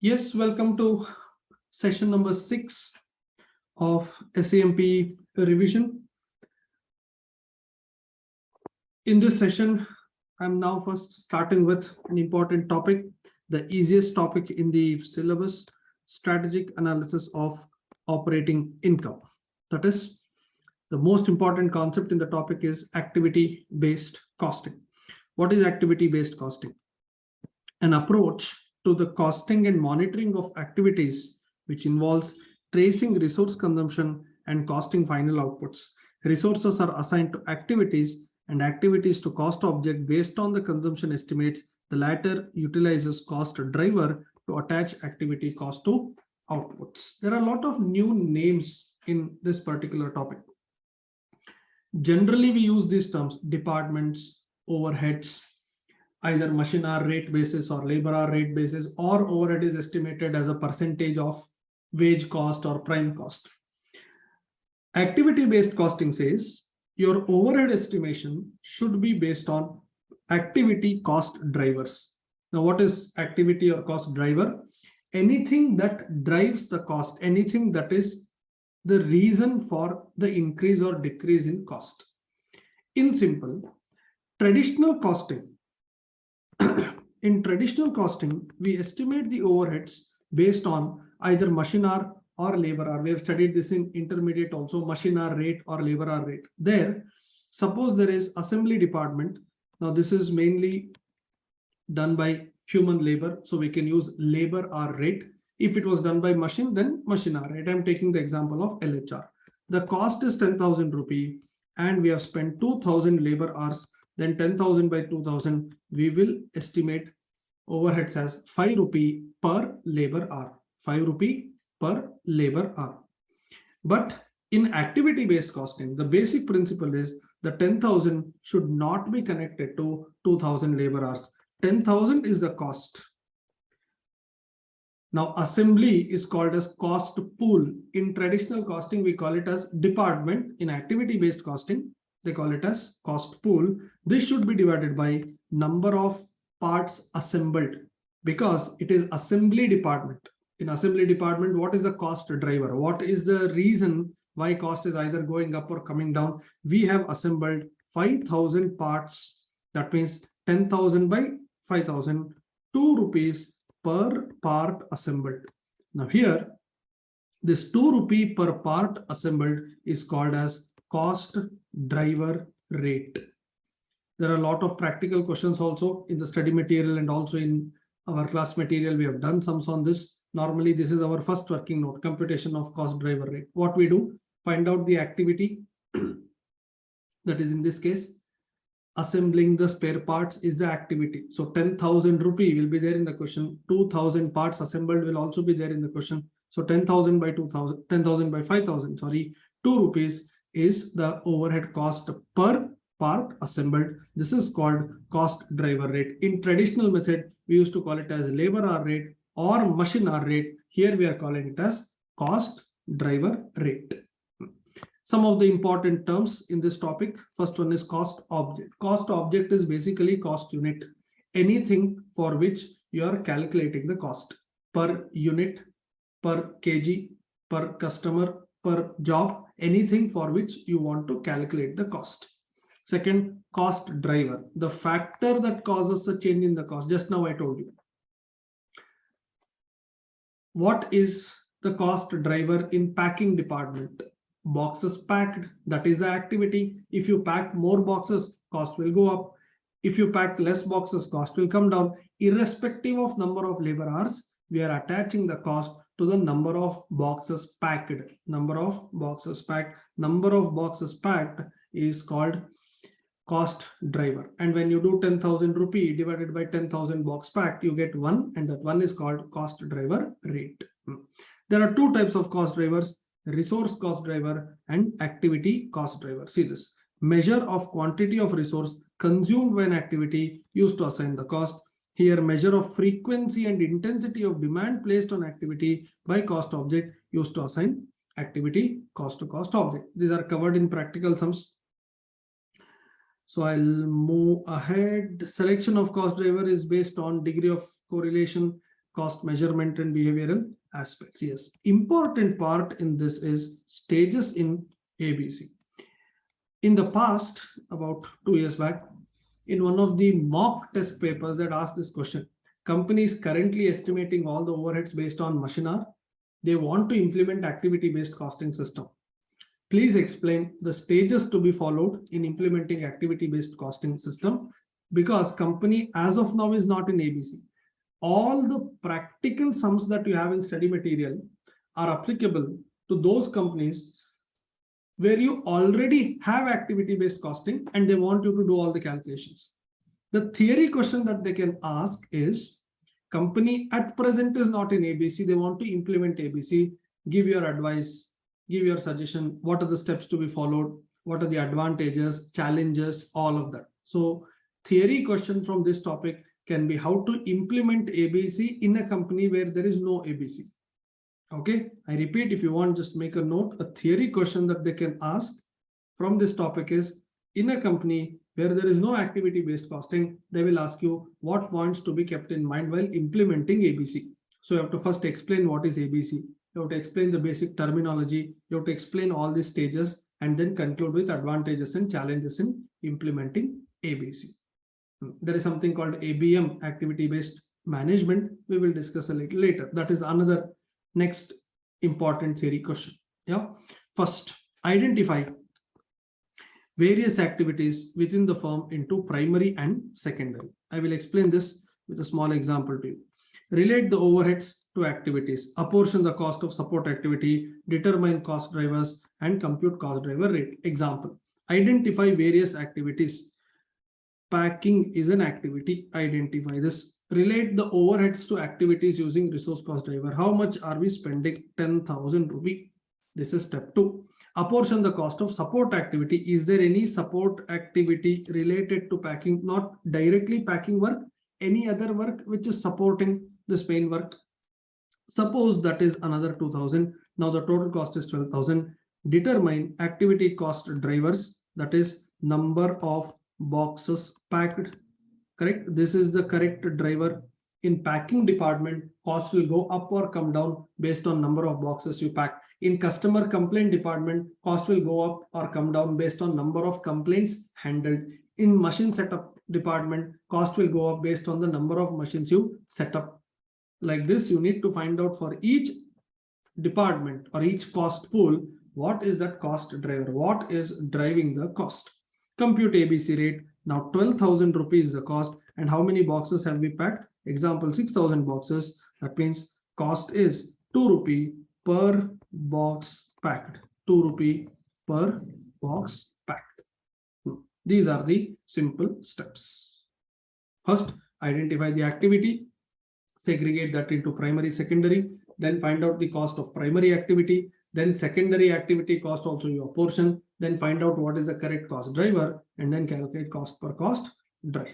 Yes, welcome to session number 6 of SCMPE revision. In this session, I'm now first starting with an important topic, the easiest topic in the syllabus, strategic analysis of operating income. That is, the most important concept in the topic is activity-based costing. What is activity-based costing? An approach to the costing and monitoring of activities which involves tracing resource consumption and costing final outputs. Resources are assigned to activities and activities to cost object based on the consumption estimates. The latter utilizes cost driver to attach activity cost to outputs. There are a lot of new names in this particular topic. Generally, we use these terms: departments, overheads, either machine hour rate basis or labor hour rate basis, or overhead is estimated as a percentage of wage cost or prime cost. Activity-based costing says your overhead estimation should be based on activity cost drivers. Now, what is activity or cost driver? Anything that drives the cost, anything that is the reason for the increase or decrease in cost. In simple, traditional costing, in traditional costing, we estimate the overheads based on either machine hour or labor hour. We have studied this in intermediate also, machine hour rate or labor hour rate. There, suppose there is assembly department. Now this is mainly done by human labor, so we can use labor hour rate. If it was done by machine, then machine hour rate. I'm taking the example of LHR. The cost is 10,000 rupee and we have spent 2,000 labor hours. Then 10,000 by 2,000, we will estimate overheads as 5 rupee per labor hour. 5 rupee per labor hour. But in activity-based costing, the basic principle is the 10,000 should not be connected to 2,000 labor hours. 10,000 is the cost. Now, assembly is called as cost pool. In traditional costing, we call it as department. In activity-based costing, they call it as cost pool. This should be divided by number of parts assembled, because it is assembly department. In assembly department, what is the cost driver? What is the reason why cost is either going up or coming down? We have assembled 5,000 parts. That means 10,000 by 5,000, 2 rupees per part assembled. Now here, this 2 rupee per part assembled is called as cost driver rate. There are a lot of practical questions also in the study material and also in our class material. We have done sums on this. Normally, this is our first working note, computation of cost driver rate. What we do, find out the activity. That is in this case, assembling the spare parts is the activity. So 10,000 rupee will be there in the question. 2,000 parts assembled will also be there in the question. So 10,000 by 2,000, 10,000 by 5,000, sorry, 2 rupees is the overhead cost per part assembled. This is called cost driver rate. In traditional method, we used to call it as labor hour rate or machine hour rate. Here we are calling it as cost driver rate. Some of the important terms in this topic. First one is cost object. Cost object is basically cost unit. Anything for which you are calculating the cost per unit, per kg, per customer, per job, anything for which you want to calculate the cost. Second, cost driver, the factor that causes a change in the cost. Just now I told you. What is the cost driver in packing department? Boxes packed, that is the activity. If you pack more boxes, cost will go up. If you pack less boxes, cost will come down. Irrespective of number of labor hours, we are attaching the cost to the number of boxes packed. Number of boxes packed. Number of boxes packed is called cost driver. And when you do 10,000 rupee divided by 10,000 box packed, you get 1, and that 1 is called cost driver rate. There are two types of cost drivers: resource cost driver and activity cost driver. See this: measure of quantity of resource consumed by an activity used to assign the cost. Here, measure of frequency and intensity of demand placed on activity by cost object used to assign activity cost to cost object. These are covered in practical sums. So I'll move ahead. Selection of cost driver is based on degree of correlation. cost measurement and behavioral aspects. Yes, important part in this is stages in ABC. In the past, about 2 years back, in one of the mock test papers that asked this question, companies currently estimating all the overheads based on machine hour. They want to implement activity-based costing system. Please explain the stages to be followed in implementing activity-based costing system, because company as of now is not in ABC. All the practical sums that you have in study material are applicable to those companies where you already have activity-based costing and they want you to do all the calculations. The theory question that they can ask is, company at present is not in ABC, they want to implement ABC, give your advice, give your suggestion, what are the steps to be followed, what are the advantages, challenges, all of that. So theory question from this topic can be how to implement ABC in a company where there is no ABC. Okay, I repeat, if you want, just make a note. A theory question that they can ask from this topic is, in a company where there is no activity-based costing, they will ask you what points to be kept in mind while implementing ABC. So you have to first explain what is ABC. You have to explain the basic terminology. You have to explain all these stages and then conclude with advantages and challenges in implementing ABC. There is something called ABM, activity-based management. We will discuss a little later. That is another next important theory question. Yeah. First, identify various activities within the firm into primary and secondary. I will explain this with a small example to you. Relate the overheads to activities, apportion the cost of support activity, determine cost drivers, and compute cost driver rate. Example, identify various activities. Packing is an activity. Identify this. Relate the overheads to activities using resource cost driver. How much are we spending? 10,000 rupee. This is step 2. Apportion the cost of support activity. Is there any support activity related to packing? Not directly packing work, any other work which is supporting this main work. Suppose that is another 2,000. Now the total cost is 12,000. Determine activity cost drivers. That is number of boxes packed. Correct. This is the correct driver. In packing department, cost will go up or come down based on number of boxes you pack. In customer complaint department, cost will go up or come down based on number of complaints handled. In machine setup department, cost will go up based on the number of machines you set up. Like this, you need to find out for each department or each cost pool, what is that cost driver, what is driving the cost. Compute ABC rate. Now 12,000 rupees is the cost, and how many boxes have we packed? Example, 6,000 boxes. That means cost is 2 rupee per box packed. 2 rupee per box packed. These are the simple steps. First, identify the activity, segregate that into primary, secondary, then find out the cost of primary activity, then secondary activity cost also you apportion, then find out what is the correct cost driver, and then calculate cost per cost driver.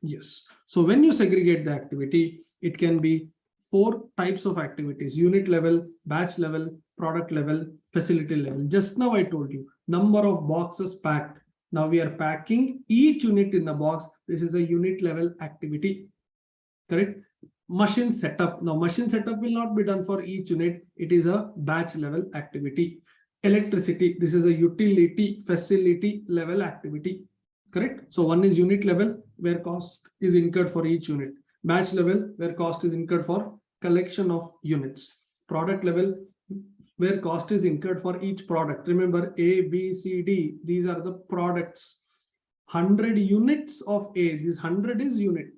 Yes. So when you segregate the activity, it can be 4 types of activities: unit level, batch level, product level, facility level. Just now I told you number of boxes packed. Now we are packing each unit in the box. This is a unit level activity. Correct. Machine setup. Now machine setup will not be done for each unit. It is a batch level activity. Electricity. This is a utility facility level activity. Correct. So one is unit level where cost is incurred for each unit. Batch level where cost is incurred for collection of units. Product level where cost is incurred for each product. Remember, A, B, C, D. These are the products. 100 units of A. This 100 is unit.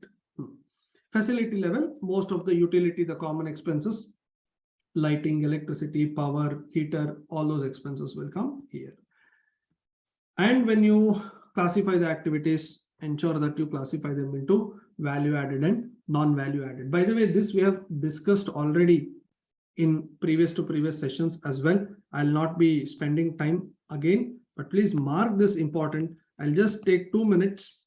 Facility level, most of the utility, the common expenses, lighting, electricity, power, heater, all those expenses will come here. And when you classify the activities, ensure that you classify them into value added and non-value added. By the way, this we have discussed already in previous sessions as well. I'll not be spending time again, but please mark this important. I'll just take 2 minutes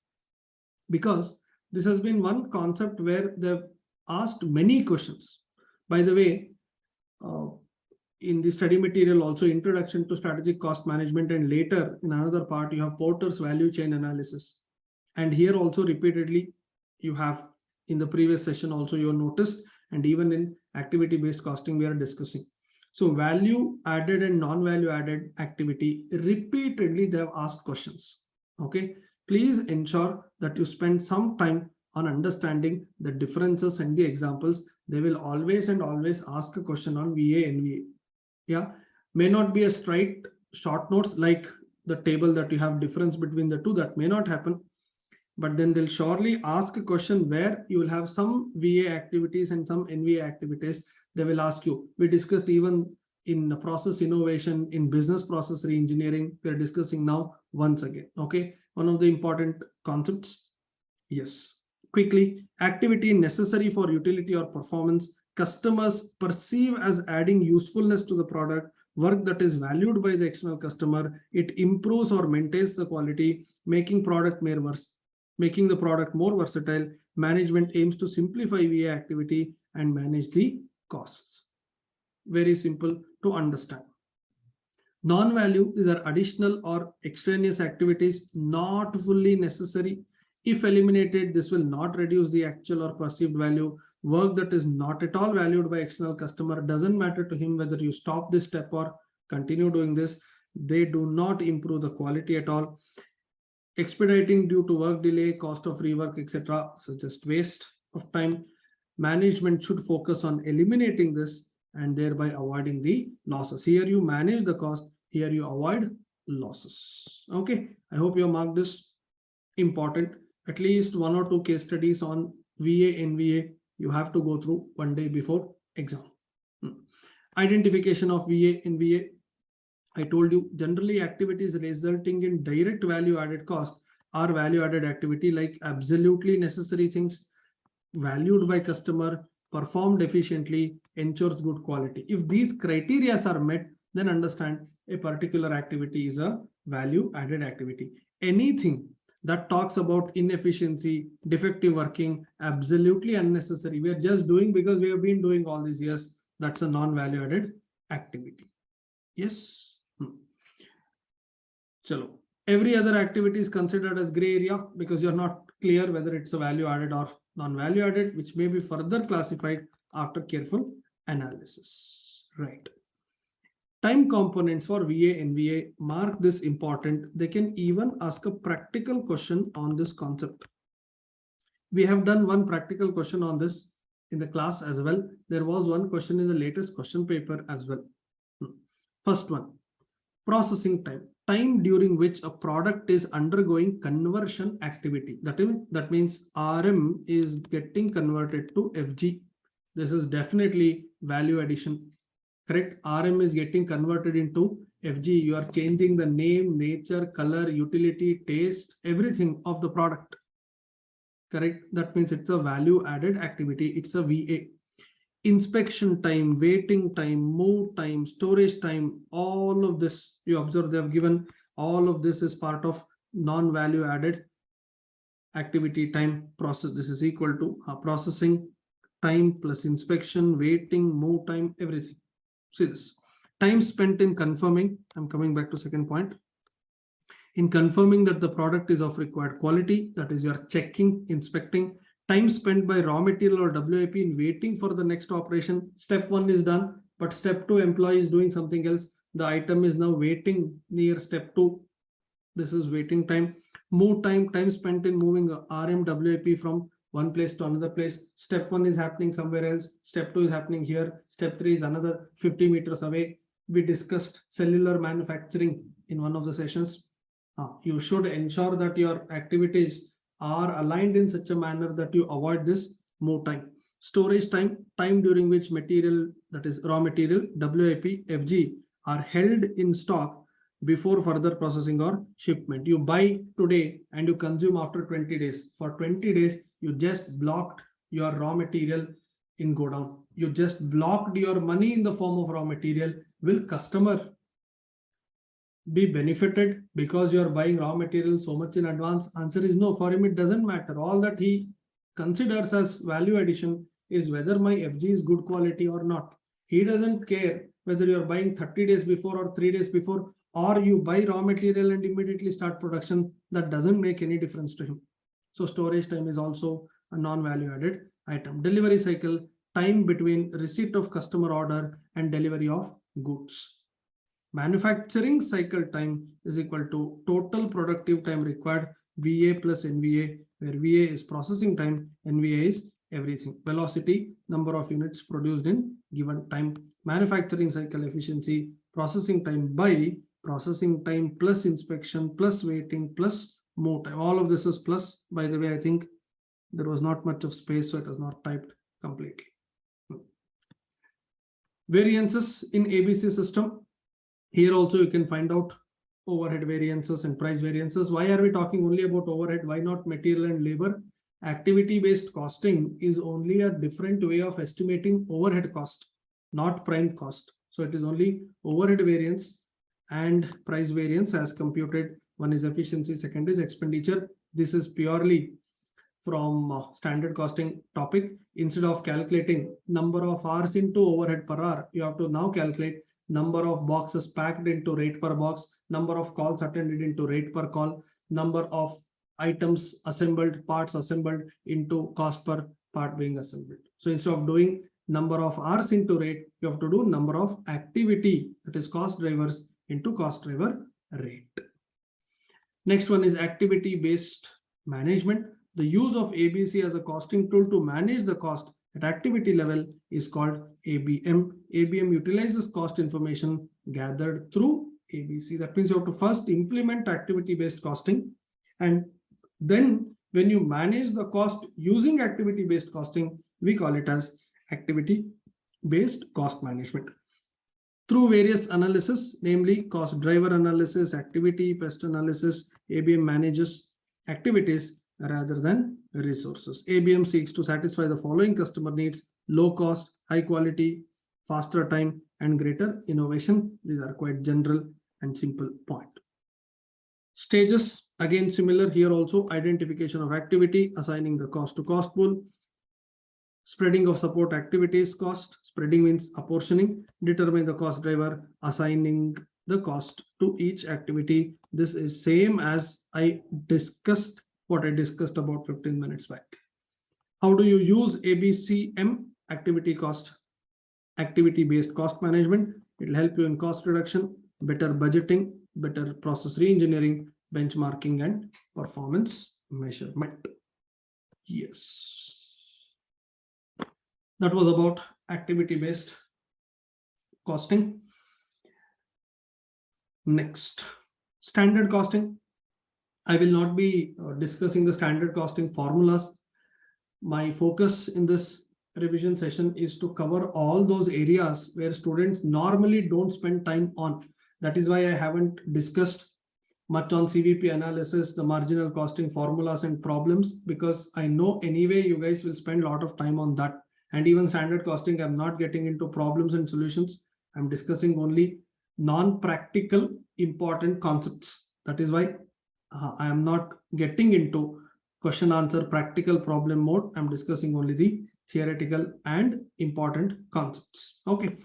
because this has been one concept where they've asked many questions. By the way, in the study material also, introduction to strategic cost management, and later in another part you have Porter's value chain analysis. And here also repeatedly you have, in the previous session also you noticed, and even in activity-based costing, we are discussing. So value added and non-value added activity, repeatedly they have asked questions. Okay, please ensure that you spend some time on understanding the differences and the examples. They will always and always ask a question on VA and VA. Yeah, may not be a straight short notes like the table that you have difference between the two, that may not happen, but then they'll surely ask a question where you will have some VA activities and some NVA activities. They will ask you. We discussed even in process innovation, in business process reengineering, we are discussing now once again. Okay, one of the important concepts. Yes, quickly, activity necessary for utility or performance, customers perceive as adding usefulness to the product, work that is valued by the external customer, it improves or maintains the quality, making the product more versatile. Management aims to simplify VA activity and manage the costs. Very simple to understand. Non-value, these are additional or extraneous activities not fully necessary. If eliminated, this will not reduce the actual or perceived value. Work that is not at all valued by external customer, doesn't matter to him whether you stop this step or continue doing this. They do not improve the quality at all. Expediting due to work delay, cost of rework, etc. So just waste of time. Management should focus on eliminating this and thereby avoiding the losses. Here you manage the cost, here you avoid losses. Okay, I hope you have marked this important. At least 1 or 2 case studies on VA, NVA, you have to go through one day before exam. Identification of VA, NVA. I told you generally activities resulting in direct value added cost are value added activity, like absolutely necessary things, valued by customer, performed efficiently, ensures good quality. If these criteria are met, then understand a particular activity is a value added activity. Anything that talks about inefficiency, defective working, absolutely unnecessary, we are just doing because we have been doing all these years, that's a non-value added activity. Yes. Chalo. Every other activity is considered as gray area because you're not clear whether it's a value added or non-value added, which may be further classified after careful analysis. Right. Time components for VA and VA, mark this important. They can even ask a practical question on this concept. We have done one practical question on this in the class as well. There was one question in the latest question paper as well. First one, processing time. Time during which a product is undergoing conversion activity. That means RM is getting converted to FG. This is definitely value addition. Correct? RM is getting converted into FG. You are changing the name, nature, color, utility, taste, everything of the product. Correct? That means it's a value added activity. It's a VA. Inspection time, waiting time, move time, storage time, all of this you observe they have given. All of this is part of non-value added activity time process. This is equal to processing time plus inspection, waiting, move time, everything. See this. Time spent in confirming. I'm coming back to second point. In confirming that the product is of required quality, that is, you are checking, inspecting. Time spent by raw material or WIP in waiting for the next operation. Step 1 is done, but step 2 employee is doing something else. The item is now waiting near step 2. This is waiting time. Move time, time spent in moving RM WIP from one place to another place. Step 1 is happening somewhere else. Step 2 is happening here. Step 3 is another 50 meters away. We discussed cellular manufacturing in one of the sessions. You should ensure that your activities are aligned in such a manner that you avoid this move time. Storage time, time during which material, that is raw material, WIP, FG, are held in stock before further processing or shipment. You buy today and you consume after 20 days. For 20 days, you just blocked your raw material in go down. You just blocked your money in the form of raw material. Will customer be benefited because you are buying raw material so much in advance? Answer is no. For him, it doesn't matter. All that he considers as value addition is whether my FG is good quality or not. He doesn't care whether you're buying 30 days before or 3 days before, or you buy raw material and immediately start production. That doesn't make any difference to him. So storage time is also a non-value added item. Delivery cycle, time between receipt of customer order and delivery of goods. Manufacturing cycle time is equal to total productive time required, VA plus NVA, where VA is processing time, NVA is everything. Velocity, number of units produced in given time. Manufacturing cycle efficiency, processing time by processing time plus inspection plus waiting plus move time. All of this is plus. By the way, I think there was not much of space, so it was not typed completely. Variances in ABC system. Here also you can find out overhead variances and price variances. Why are we talking only about overhead? Why not material and labor? Activity-based costing is only a different way of estimating overhead cost, not prime cost. So it is only overhead variance and price variance as computed. One is efficiency, second is expenditure. This is purely from standard costing topic. Instead of calculating number of hours into overhead per hour, you have to now calculate number of boxes packed into rate per box, number of calls attended into rate per call, number of items assembled, parts assembled into cost per part being assembled. So instead of doing number of hours into rate, you have to do number of activity, that is cost drivers, into cost driver rate. Next one is activity-based management. The use of ABC as a costing tool to manage the cost at activity level is called ABM. ABM utilizes cost information gathered through ABC. That means you have to first implement activity-based costing, and then when you manage the cost using activity-based costing, we call it as activity-based cost management. Through various analysis, namely cost driver analysis, activity-based analysis, ABM manages activities rather than resources. ABM seeks to satisfy the following customer needs: low cost, high quality, faster time, and greater innovation. These are quite general and simple point. Stages, again similar here also: identification of activity, assigning the cost to cost pool, spreading of support activities cost, spreading means apportioning, determine the cost driver, assigning the cost to each activity. This is same as what I discussed about 15 minutes back. How do you use ABCM, activity-based cost management? It will help you in cost reduction, better budgeting, better process re-engineering, benchmarking, and performance measurement. Yes. That was about activity-based costing. Next, standard costing. I will not be discussing the standard costing formulas. My focus in this revision session is to cover all those areas where students normally don't spend time on. That is why I haven't discussed much on CVP analysis, the marginal costing formulas and problems, because I know anyway you guys will spend a lot of time on that. And even standard costing, I'm not getting into problems and solutions. I'm discussing only non-practical important concepts. That is why I am not getting into question answer practical problem mode. I'm discussing only the theoretical and important concepts. Okay.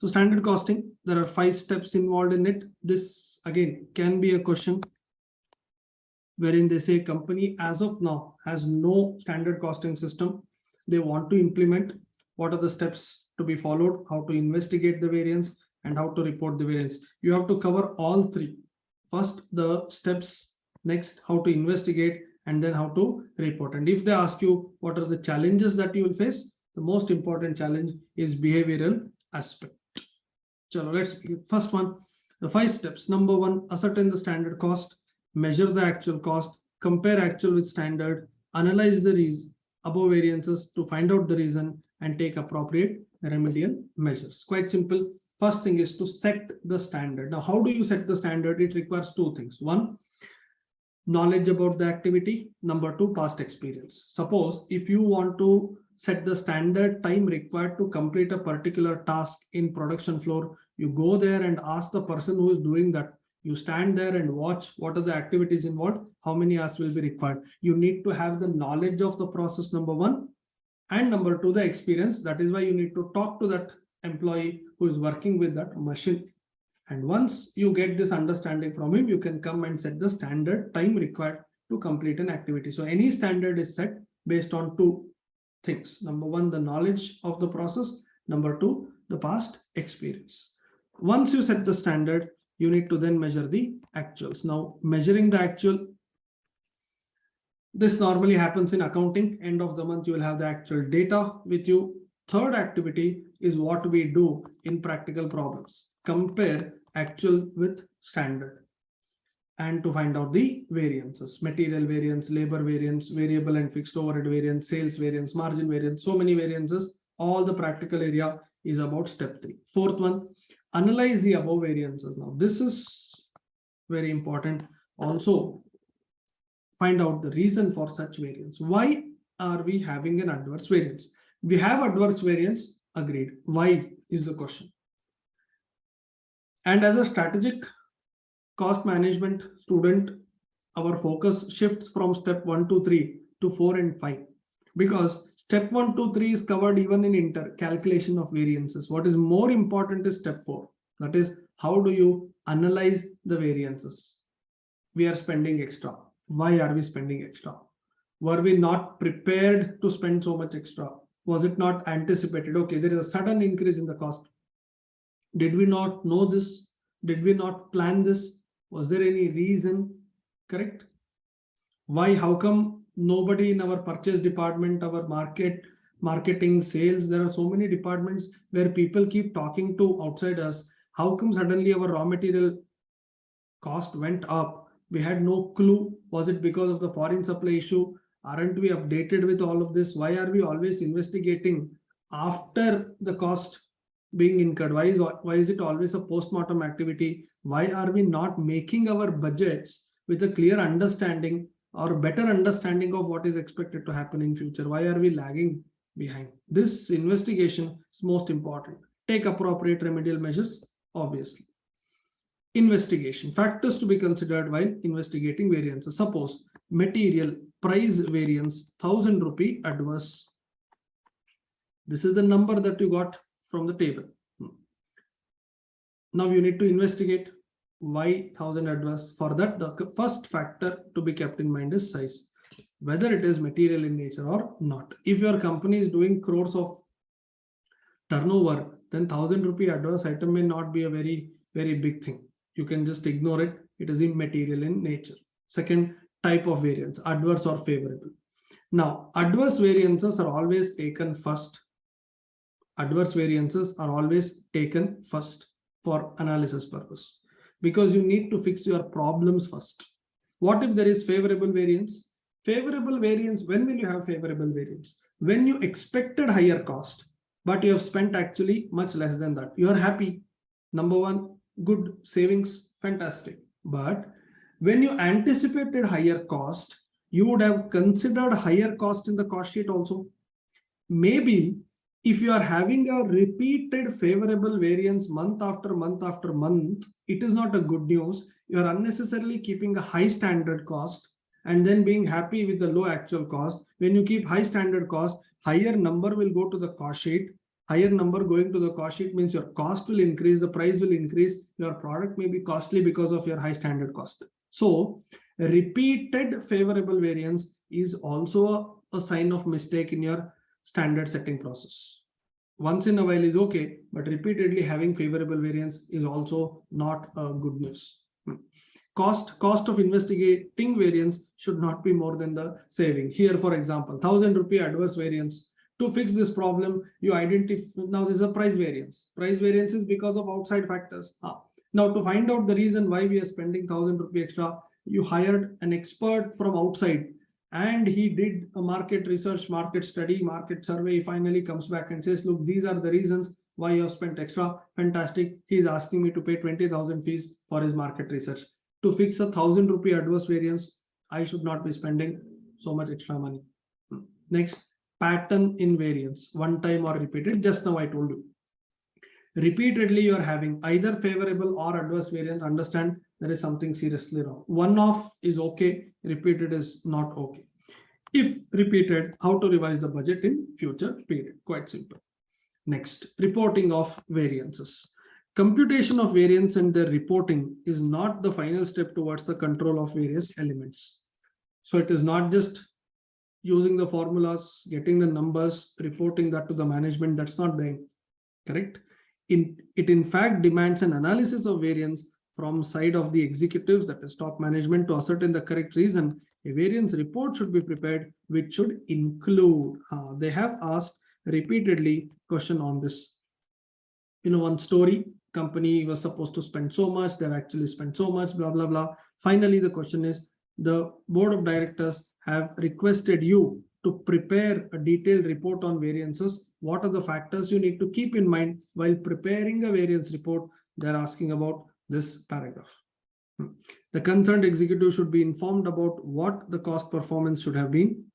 So standard costing, there are 5 steps involved in it. This again can be a question wherein they say company as of now has no standard costing system. They want to implement. What are the steps to be followed? How to investigate the variance and how to report the variance. You have to cover all 3. First, the steps. Next, how to investigate, and then how to report. And if they ask you what are the challenges that you will face, the most important challenge is behavioral aspect. So let's begin. First one, the 5 steps. Number 1, ascertain the standard cost, measure the actual cost, compare actual with standard, analyze the above variances to find out the reason, and take appropriate remedial measures. Quite simple. First thing is to set the standard. Now, how do you set the standard? It requires 2 things. 1, knowledge about the activity. Number 2, past experience. Suppose if you want to set the standard time required to complete a particular task in production floor, you go there and ask the person who is doing that. You stand there and watch what are the activities involved, how many hours will be required. You need to have the knowledge of the process, number 1, and number 2, the experience. That is why you need to talk to that employee who is working with that machine. And once you get this understanding from him, you can come and set the standard time required to complete an activity. So any standard is set based on 2 things. Number one, the knowledge of the process. Number two, the past experience. Once you set the standard, you need to then measure the actuals. Now, measuring the actual, this normally happens in accounting. End of the month, you will have the actual data with you. Third activity is what we do in practical problems. Compare actual with standard and to find out the variances: material variance, labor variance, variable and fixed overhead variance, sales variance, margin variance, so many variances. All the practical area is about step 3. Fourth one, analyze the above variances. Now, this is very important. Also, find out the reason for such variance. Why are we having an adverse variance? We have adverse variance, agreed. Why is the question. And as a strategic cost management student, our focus shifts from step 1 to 3 to 4 and 5, because step 1 to 3 is covered even in calculation of variances. What is more important is step 4. That is, how do you analyze the variances? We are spending extra. Why are we spending extra? Were we not prepared to spend so much extra? Was it not anticipated? Okay, there is a sudden increase in the cost. Did we not know this? Did we not plan this? Was there any reason? Correct? Why? How come nobody in our purchase department, our marketing, sales, there are so many departments where people keep talking to outsiders. How come suddenly our raw material cost went up? We had no clue. Was it because of the foreign supply issue? Aren't we updated with all of this? Why are we always investigating after the cost being incurred? Why is it always a post-mortem activity? Why are we not making our budgets with a clear understanding or better understanding of what is expected to happen in future? Why are we lagging behind? This investigation is most important. Take appropriate remedial measures, obviously. Investigation. Factors to be considered while investigating variances. Suppose material price variance 1000 rupee adverse. This is the number that you got from the table. Now you need to investigate why 1000 adverse. For that, the first factor to be kept in mind is size, whether it is material in nature or not. If your company is doing crores of turnover, then 1000 rupee adverse item may not be a very big thing. You can just ignore it. It is immaterial in nature. Second type of variance, adverse or favorable. Now, adverse variances are always taken first. Adverse variances are always taken first for analysis purpose, because you need to fix your problems first. What if there is favorable variance? Favorable variance, when will you have favorable variance? When you expected higher cost, but you have spent actually much less than that. You are happy. Number one, good savings, fantastic. But when you anticipated higher cost, you would have considered higher cost in the cost sheet also. Maybe if you are having a repeated favorable variance month after month after month, it is not a good news. You are unnecessarily keeping a high standard cost and then being happy with the low actual cost. When you keep high standard cost, higher number will go to the cost sheet. Higher number going to the cost sheet means your cost will increase, the price will increase, your product may be costly because of your high standard cost. So repeated favorable variance is also a sign of mistake in your standard setting process. Once in a while is okay, but repeatedly having favorable variance is also not a good news. Cost of investigating variance should not be more than the saving. Here, for example, 1000 rupee adverse variance. To fix this problem, you identify, now this is a price variance. Price variance is because of outside factors. Now to find out the reason why we are spending 1000 rupee extra, you hired an expert from outside and he did a market research, market study, market survey. He finally comes back and says, look, these are the reasons why you have spent extra. Fantastic. He's asking me to pay 20,000 fees for his market research. To fix a 1000 rupee adverse variance, I should not be spending so much extra money. Next, pattern in variance, one time or repeated. Just now I told you. Repeatedly you are having either favorable or adverse variance. Understand there is something seriously wrong. One off is okay, repeated is not okay. If repeated, how to revise the budget in future period? Quite simple. Next, reporting of variances. Computation of variance and their reporting is not the final step towards the control of various elements. So it is not just using the formulas, getting the numbers, reporting that to the management. That's not the aim, correct? It in fact demands an analysis of variance from side of the executives, that is top management, to ascertain the correct reason. A variance report should be prepared, which should include, they have asked repeatedly question on this. One story, company was supposed to spend so much, they've actually spent so much, blah, blah, blah. Finally, the question is, the board of directors have requested you to prepare a detailed report on variances. What are the factors you need to keep in mind while preparing a variance report? They're asking about this paragraph. The concerned executive should be informed about what the cost performance should have been,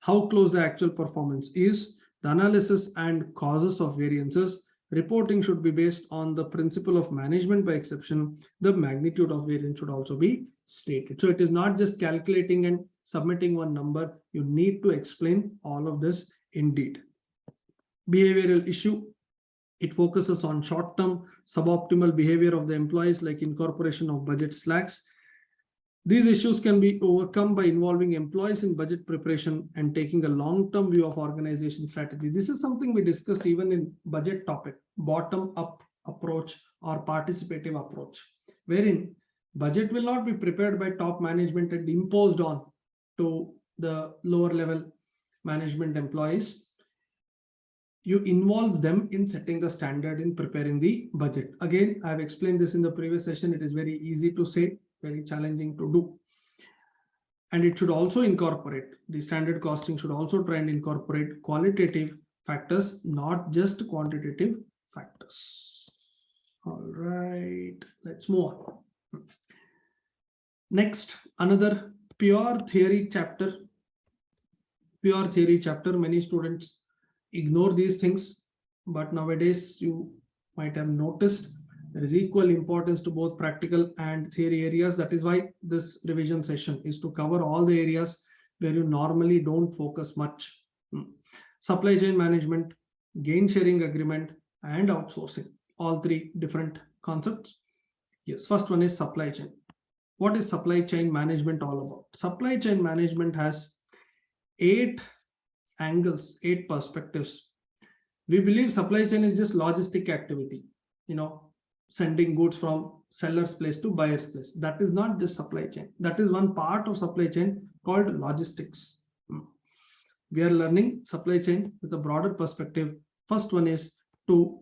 how close the actual performance is, the analysis and causes of variances. Reporting should be based on the principle of management by exception. The magnitude of variance should also be stated. So it is not just calculating and submitting one number. You need to explain all of this indeed. Behavioral issue. It focuses on short-term suboptimal behavior of the employees, like incorporation of budget slacks. These issues can be overcome by involving employees in budget preparation and taking a long-term view of organization strategy. This is something we discussed even in budget topic, bottom-up approach or participative approach, wherein budget will not be prepared by top management and imposed on to the lower level management employees. You involve them in setting the standard in preparing the budget. Again, I've explained this in the previous session. It is very easy to say, very challenging to do. And it should also incorporate, the standard costing should also try and incorporate qualitative factors, not just quantitative factors. All right, let's move on. Next, another pure theory chapter. Pure theory chapter. Many students ignore these things, but nowadays you might have noticed there is equal importance to both practical and theory areas. That is why this revision session is to cover all the areas where you normally don't focus much. Supply chain management, gain sharing agreement, and outsourcing. All three different concepts. Yes, first one is supply chain. What is supply chain management all about? Supply chain management has 8 angles, 8 perspectives. We believe supply chain is just logistic activity, sending goods from seller's place to buyer's place. That is not just supply chain. That is one part of supply chain called logistics. We are learning supply chain with a broader perspective. First one is to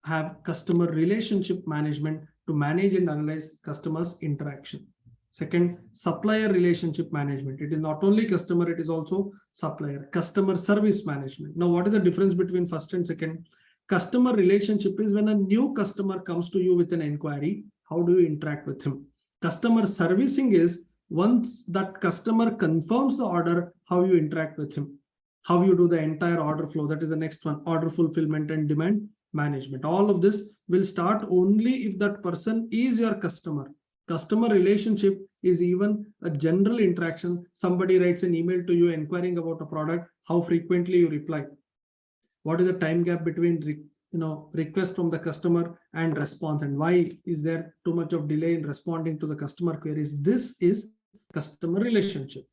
have customer relationship management, to manage and analyze customers' interaction. Second, supplier relationship management. It is not only customer, it is also supplier. Customer service management. Now, what is the difference between first and second? Customer relationship is when a new customer comes to you with an inquiry, how do you interact with him? Customer servicing is once that customer confirms the order, how you interact with him, how you do the entire order flow. That is the next one, order fulfillment and demand management. All of this will start only if that person is your customer. Customer relationship is even a general interaction. Somebody writes an email to you inquiring about a product, how frequently you reply. What is the time gap between request from the customer and response, and why is there too much of delay in responding to the customer queries? This is customer relationship.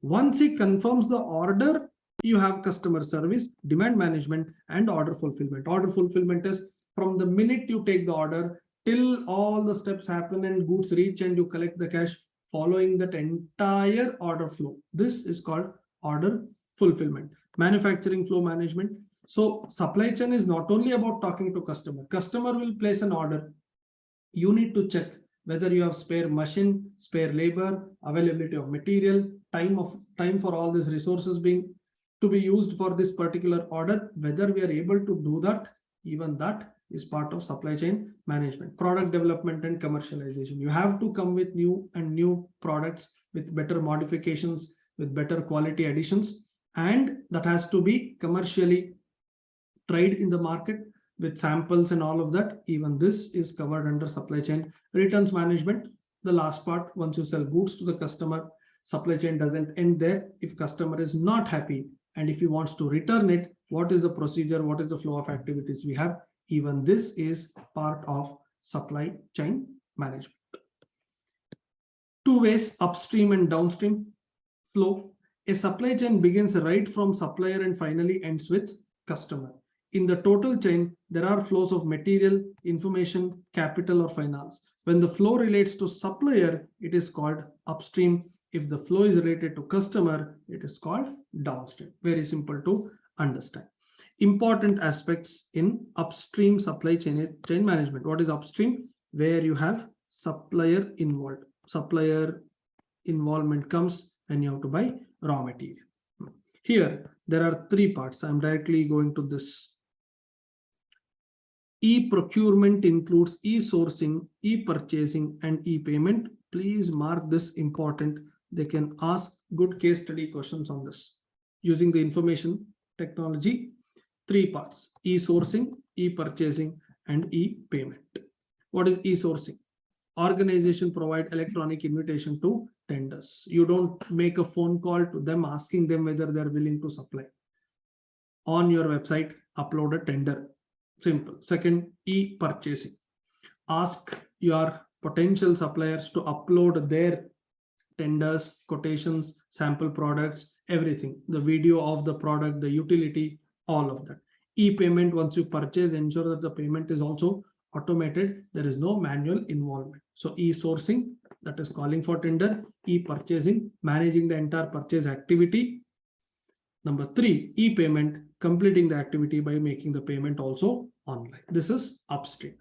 Once he confirms the order, you have customer service, demand management, and order fulfillment. Order fulfillment is from the minute you take the order till all the steps happen and goods reach and you collect the cash, following that entire order flow. This is called order fulfillment. Manufacturing flow management. So supply chain is not only about talking to customer. Customer will place an order. You need to check whether you have spare machine, spare labor, availability of material, time for all these resources to be used for this particular order, whether we are able to do that. Even that is part of supply chain management. Product development and commercialization. You have to come with new products with better modifications, with better quality additions, and that has to be commercially tried in the market with samples and all of that. Even this is covered under supply chain. Returns management, the last part. Once you sell goods to the customer, supply chain doesn't end there. If customer is not happy and if he wants to return it, what is the procedure? What is the flow of activities we have? Even this is part of supply chain management. 2 ways, upstream and downstream flow. A supply chain begins right from supplier and finally ends with customer. In the total chain, there are flows of material, information, capital, or finance. When the flow relates to supplier, it is called upstream. If the flow is related to customer, it is called downstream. Very simple to understand. Important aspects in upstream supply chain management. What is upstream? Where you have supplier involved. Supplier involvement comes when you have to buy raw material. Here, there are three parts. I'm directly going to this. E-procurement includes e-sourcing, e-purchasing, and e-payment. Please mark this important. They can ask good case study questions on this. Using the information technology, three parts: e-sourcing, e-purchasing, and e-payment. What is e-sourcing? Organization provide electronic invitation to tenders. You don't make a phone call to them asking them whether they're willing to supply. On your website, upload a tender. Simple. Second, e-purchasing. Ask your potential suppliers to upload their tenders, quotations, sample products, everything. The video of the product, the utility, all of that. E-payment, once you purchase, ensure that the payment is also automated. There is no manual involvement. So e-sourcing, that is calling for tender. E-purchasing, managing the entire purchase activity. Number three, e-payment, completing the activity by making the payment also online. This is upstream.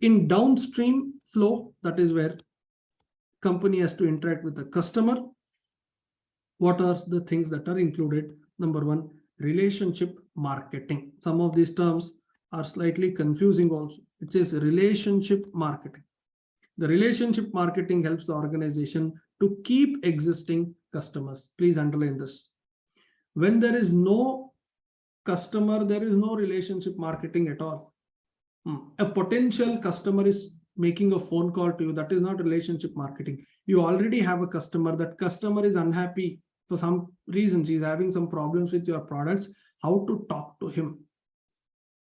In downstream flow, that is where company has to interact with the customer. What are the things that are included? Number one, relationship marketing. Some of these terms are slightly confusing also. It says relationship marketing. The relationship marketing helps the organization to keep existing customers. Please underline this. When there is no customer, there is no relationship marketing at all. A potential customer is making a phone call to you. That is not relationship marketing. You already have a customer. That customer is unhappy for some reasons. He's having some problems with your products. How to talk to him,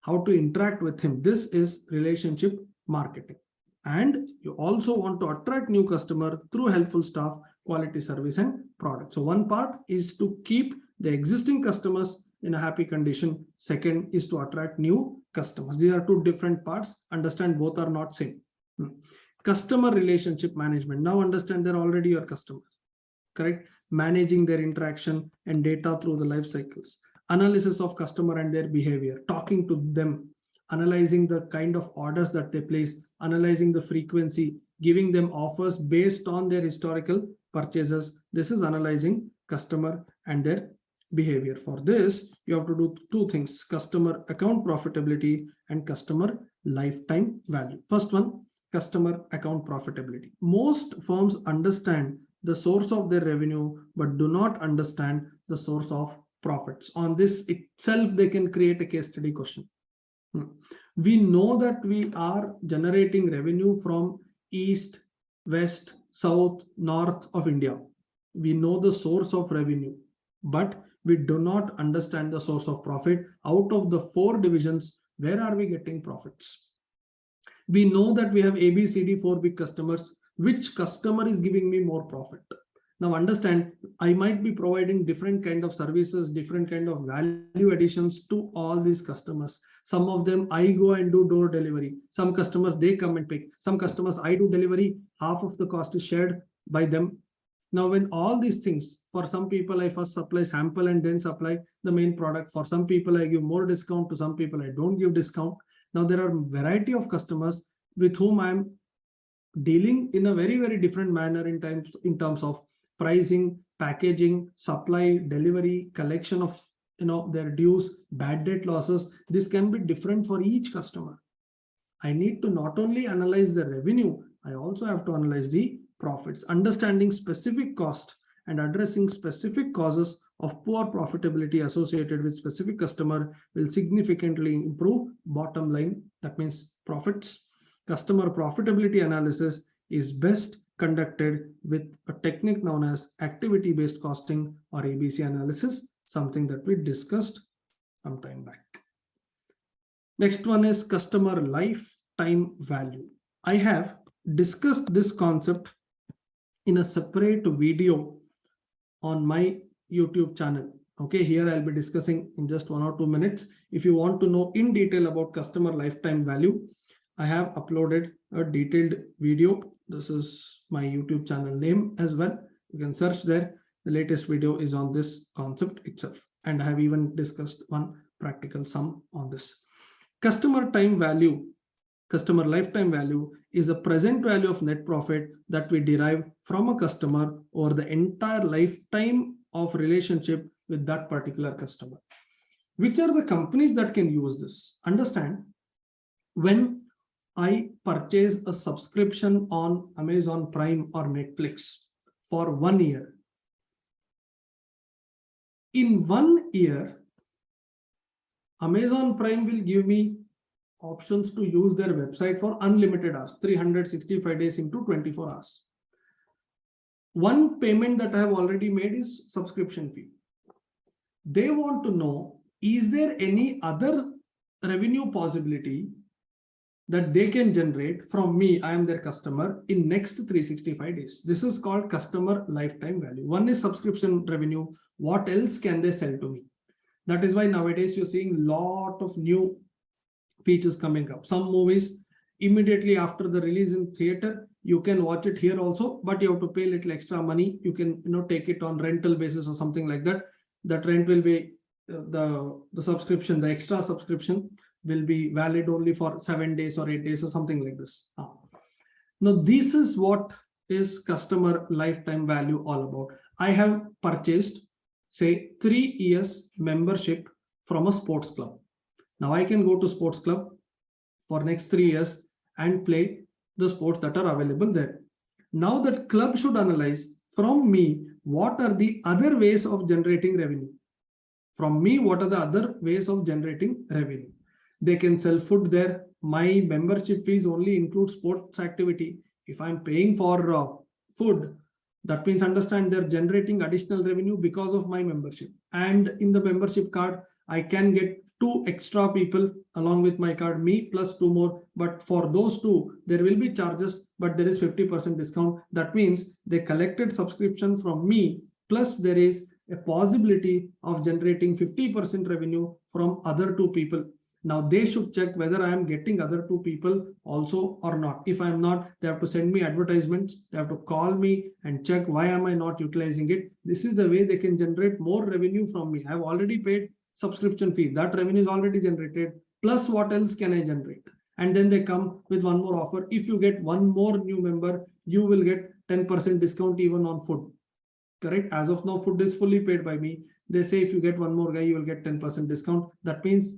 how to interact with him. This is relationship marketing. And you also want to attract new customer through helpful staff, quality service, and product. So one part is to keep the existing customers in a happy condition. Second is to attract new customers. These are two different parts. Understand, both are not same. Customer relationship management. Now understand they're already your customers, correct? Managing their interaction and data through the life cycles. Analysis of customer and their behavior, talking to them, analyzing the kind of orders that they place, analyzing the frequency, giving them offers based on their historical purchases. This is analyzing customer and their behavior. For this, you have to do two things: customer account profitability and customer lifetime value. First one, customer account profitability. Most firms understand the source of their revenue, but do not understand the source of profits. On this itself, they can create a case study question. We know that we are generating revenue from east, west, south, north of India. We know the source of revenue, but we do not understand the source of profit. Out of the 4 divisions, where are we getting profits? We know that we have A, B, C, D, 4 big customers. Which customer is giving me more profit? Now understand, I might be providing different kind of services, different kind of value additions to all these customers. Some of them I go and do door delivery. Some customers, they come and pick. Some customers, I do delivery. Half of the cost is shared by them. Now, when all these things, for some people, I first supply sample and then supply the main product. For some people, I give more discount. To some people, I don't give discount. Now, there are a variety of customers with whom I'm dealing in a very, very different manner in terms of pricing, packaging, supply, delivery, collection of their dues, bad debt losses. This can be different for each customer. I need to not only analyze the revenue, I also have to analyze the profits. Understanding specific cost and addressing specific causes of poor profitability associated with specific customer will significantly improve bottom line. That means profits. Customer profitability analysis is best conducted with a technique known as activity-based costing or ABC analysis, something that we discussed some time back. Next one is customer lifetime value. I have discussed this concept in a separate video on my YouTube channel. Okay, here I'll be discussing in just 1 or 2 minutes. If you want to know in detail about customer lifetime value, I have uploaded a detailed video. This is my YouTube channel name as well. You can search there. The latest video is on this concept itself. And I have even discussed one practical sum on this. Customer time value, customer lifetime value is the present value of net profit that we derive from a customer over the entire lifetime of relationship with that particular customer. Which are the companies that can use this? Understand, when I purchase a subscription on Amazon Prime or Netflix for 1 year, in 1 year, Amazon Prime will give me options to use their website for unlimited hours, 365 days into 24 hours. One payment that I have already made is subscription fee. They want to know, is there any other revenue possibility that they can generate from me? I am their customer in next 365 days. This is called customer lifetime value. One is subscription revenue. What else can they sell to me? That is why nowadays you're seeing a lot of new features coming up. Some movies immediately after the release in theater, you can watch it here also, but you have to pay a little extra money. You can take it on rental basis or something like that. That rent will be the subscription, the extra subscription will be valid only for 7 days or 8 days or something like this. Now, this is what is customer lifetime value all about. I have purchased, say, 3 years membership from a sports club. Now I can go to sports club for next 3 years and play the sports that are available there. Now that club should analyze from me, what are the other ways of generating revenue? From me, what are the other ways of generating revenue? They can sell food there. My membership fees only include sports activity. If I'm paying for food, that means understand they're generating additional revenue because of my membership. And in the membership card, I can get 2 extra people along with my card, me plus 2 more. But for those 2, there will be charges, but there is 50% discount. That means they collected subscription from me, plus there is a possibility of generating 50% revenue from other 2 people. Now they should check whether I am getting other 2 people also or not. If I am not, they have to send me advertisements. They have to call me and check why am I not utilizing it. This is the way they can generate more revenue from me. I have already paid subscription fee. That revenue is already generated. Plus, what else can I generate? And then they come with one more offer. If you get 1 more new member, you will get 10% discount even on food. Correct? As of now, food is fully paid by me. They say if you get 1 more guy, you will get 10% discount. That means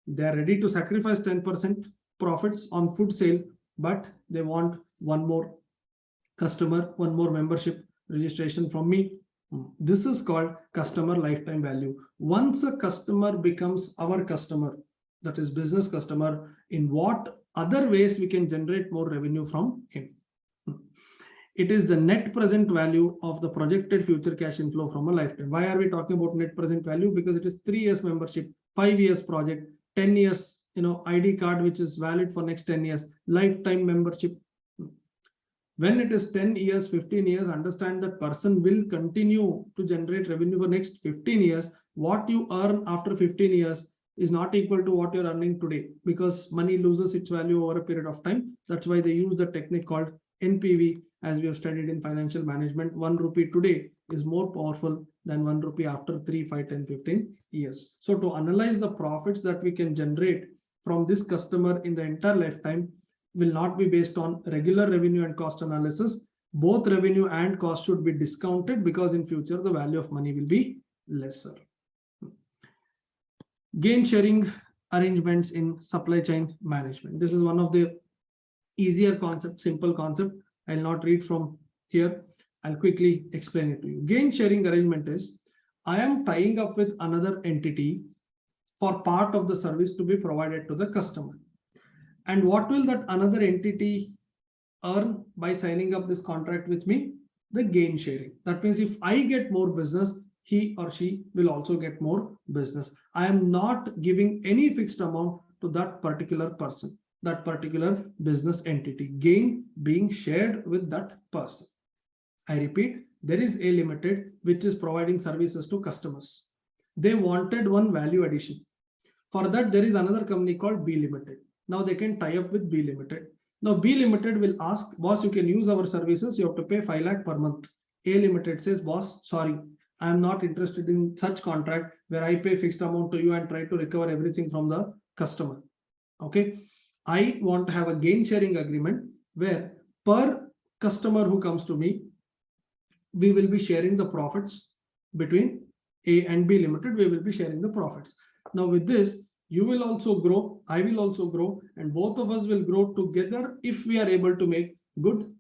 they are ready to sacrifice 10% profits on food sale, but they want 1 more customer, 1 more membership registration from me. This is called customer lifetime value. Once a customer becomes our customer, that is business customer, in what other ways we can generate more revenue from him? It is the net present value of the projected future cash inflow from a lifetime. Why are we talking about net present value? Because it is 3 years membership, 5 years project, 10 years, ID card, which is valid for next 10 years, lifetime membership. When it is 10 years, 15 years, understand that person will continue to generate revenue for next 15 years. What you earn after 15 years is not equal to what you're earning today, because money loses its value over a period of time. That's why they use the technique called NPV, as we have studied in financial management. 1 rupee today is more powerful than 1 rupee after 3, 5, 10, 15 years. So to analyze the profits that we can generate from this customer in the entire lifetime will not be based on regular revenue and cost analysis. Both revenue and cost should be discounted, because in future the value of money will be lesser. Gain sharing arrangements in supply chain management. This is one of the easier concept, simple concept. I'll not read from here. I'll quickly explain it to you. Gain sharing arrangement is, I am tying up with another entity for part of the service to be provided to the customer. And what will that another entity earn by signing up this contract with me? The gain sharing. That means if I get more business, he or she will also get more business. I am not giving any fixed amount to that particular person, that particular business entity. Gain being shared with that person. I repeat, There is A Limited, which is providing services to customers. They wanted one value addition. For that, there is another company called B Limited. Now they can tie up with B Limited. Now B Limited will ask, boss, you can use our services, you have to pay 5 lakh per month. A Limited says, boss, sorry, I am not interested in such contract where I pay fixed amount to you and try to recover everything from the customer. Okay, I want to have a gain sharing agreement where per customer who comes to me, we will be sharing the profits between A and B Limited. We will be sharing the profits. Now with this, you will also grow, I will also grow, and both of us will grow together if we are able to make good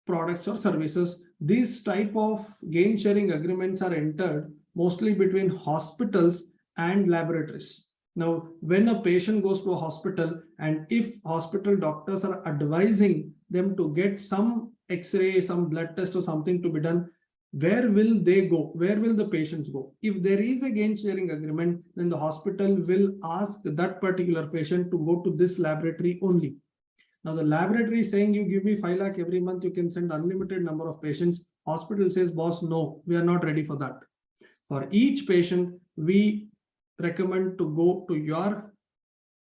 products or services. These type of gain sharing agreements are entered mostly between hospitals and laboratories. Now, when a patient goes to a hospital and if hospital doctors are advising them to get some X-ray, some blood test or something to be done, where will they go? Where will the patients go? If there is a gain sharing agreement, then the hospital will ask that particular patient to go to this laboratory only. Now the laboratory is saying, you give me 5 lakh every month, you can send unlimited number of patients. Hospital says, boss, no, we are not ready for that. For each patient, we recommend to go to your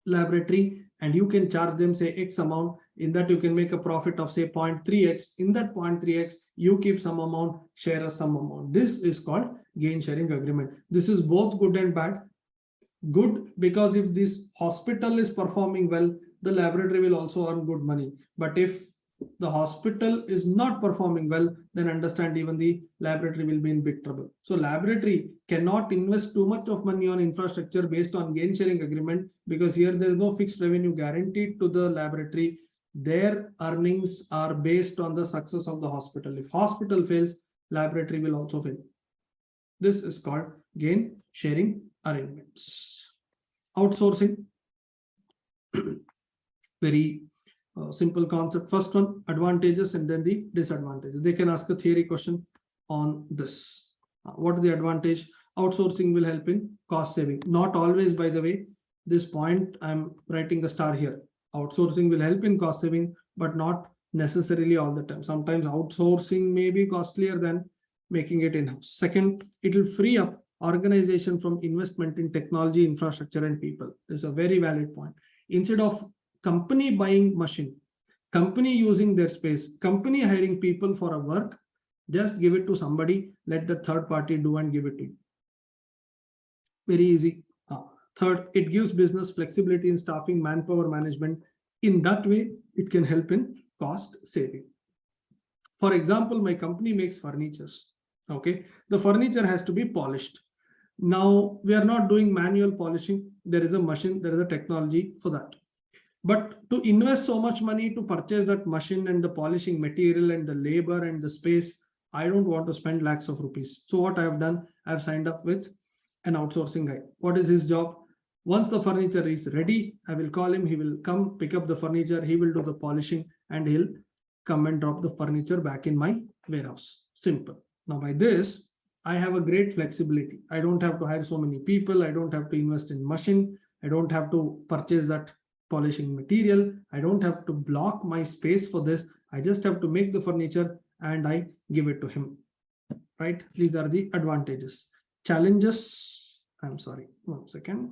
laboratory and you can charge them say X amount. In that you can make a profit of say 0.3x. In that 0.3x, you keep some amount, share us some amount. This is called gain sharing agreement. This is both good and bad. Good because if this hospital is performing well, the laboratory will also earn good money. But if the hospital is not performing well, then understand even the laboratory will be in big trouble. So laboratory cannot invest too much of money on infrastructure based on gain sharing agreement, because here there is no fixed revenue guaranteed to the laboratory. Their earnings are based on the success of the hospital. If hospital fails, laboratory will also fail. This is called gain sharing arrangements. Outsourcing. Very simple concept. First one, advantages and then the disadvantages. They can ask a theory question on this. What is the advantage? Outsourcing will help in cost saving. Not always, by the way. This point I'm writing a star here. Outsourcing will help in cost saving, but not necessarily all the time. Sometimes outsourcing may be costlier than making it in-house. Second, it will free up organization from investment in technology, infrastructure, and people. This is a very valid point. Instead of company buying machine, company using their space, company hiring people for a work, just give it to somebody, let the third party do and give it to you. Very easy. Third, it gives business flexibility in staffing, manpower management. In that way, it can help in cost saving. For example, my company makes furnitures. Okay, the furniture has to be polished. Now we are not doing manual polishing. There is a machine, there is a technology for that. But to invest so much money to purchase that machine and the polishing material and the labor and the space, I don't want to spend lakhs of rupees. So what I have done, I've signed up with an outsourcing guy. What is his job? Once the furniture is ready, I will call him. He will come pick up the furniture. He will do the polishing and he'll come and drop the furniture back in my warehouse. Simple. Now by this, I have a great flexibility. I don't have to hire so many people. I don't have to invest in machine. I don't have to purchase that polishing material. I don't have to block my space for this. I just have to make the furniture and I give it to him. Right? These are the advantages. Challenges. I'm sorry, 1 second.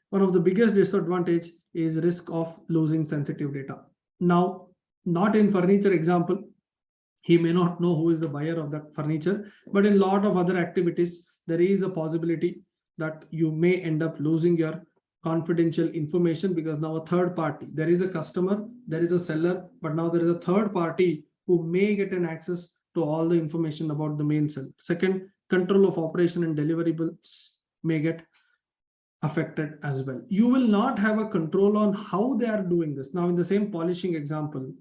One of the biggest disadvantage is risk of losing sensitive data. Now, not in furniture example, he may not know who is the buyer of that furniture, but in a lot of other activities, there is a possibility that you may end up losing your confidential information, because now a third party, there is a customer, there is a seller, but now there is a third party who may get an access to all the information about the main seller. Second, control of operation and deliverables may get affected as well. You will not have a control on how they are doing this. Now in the same polishing example,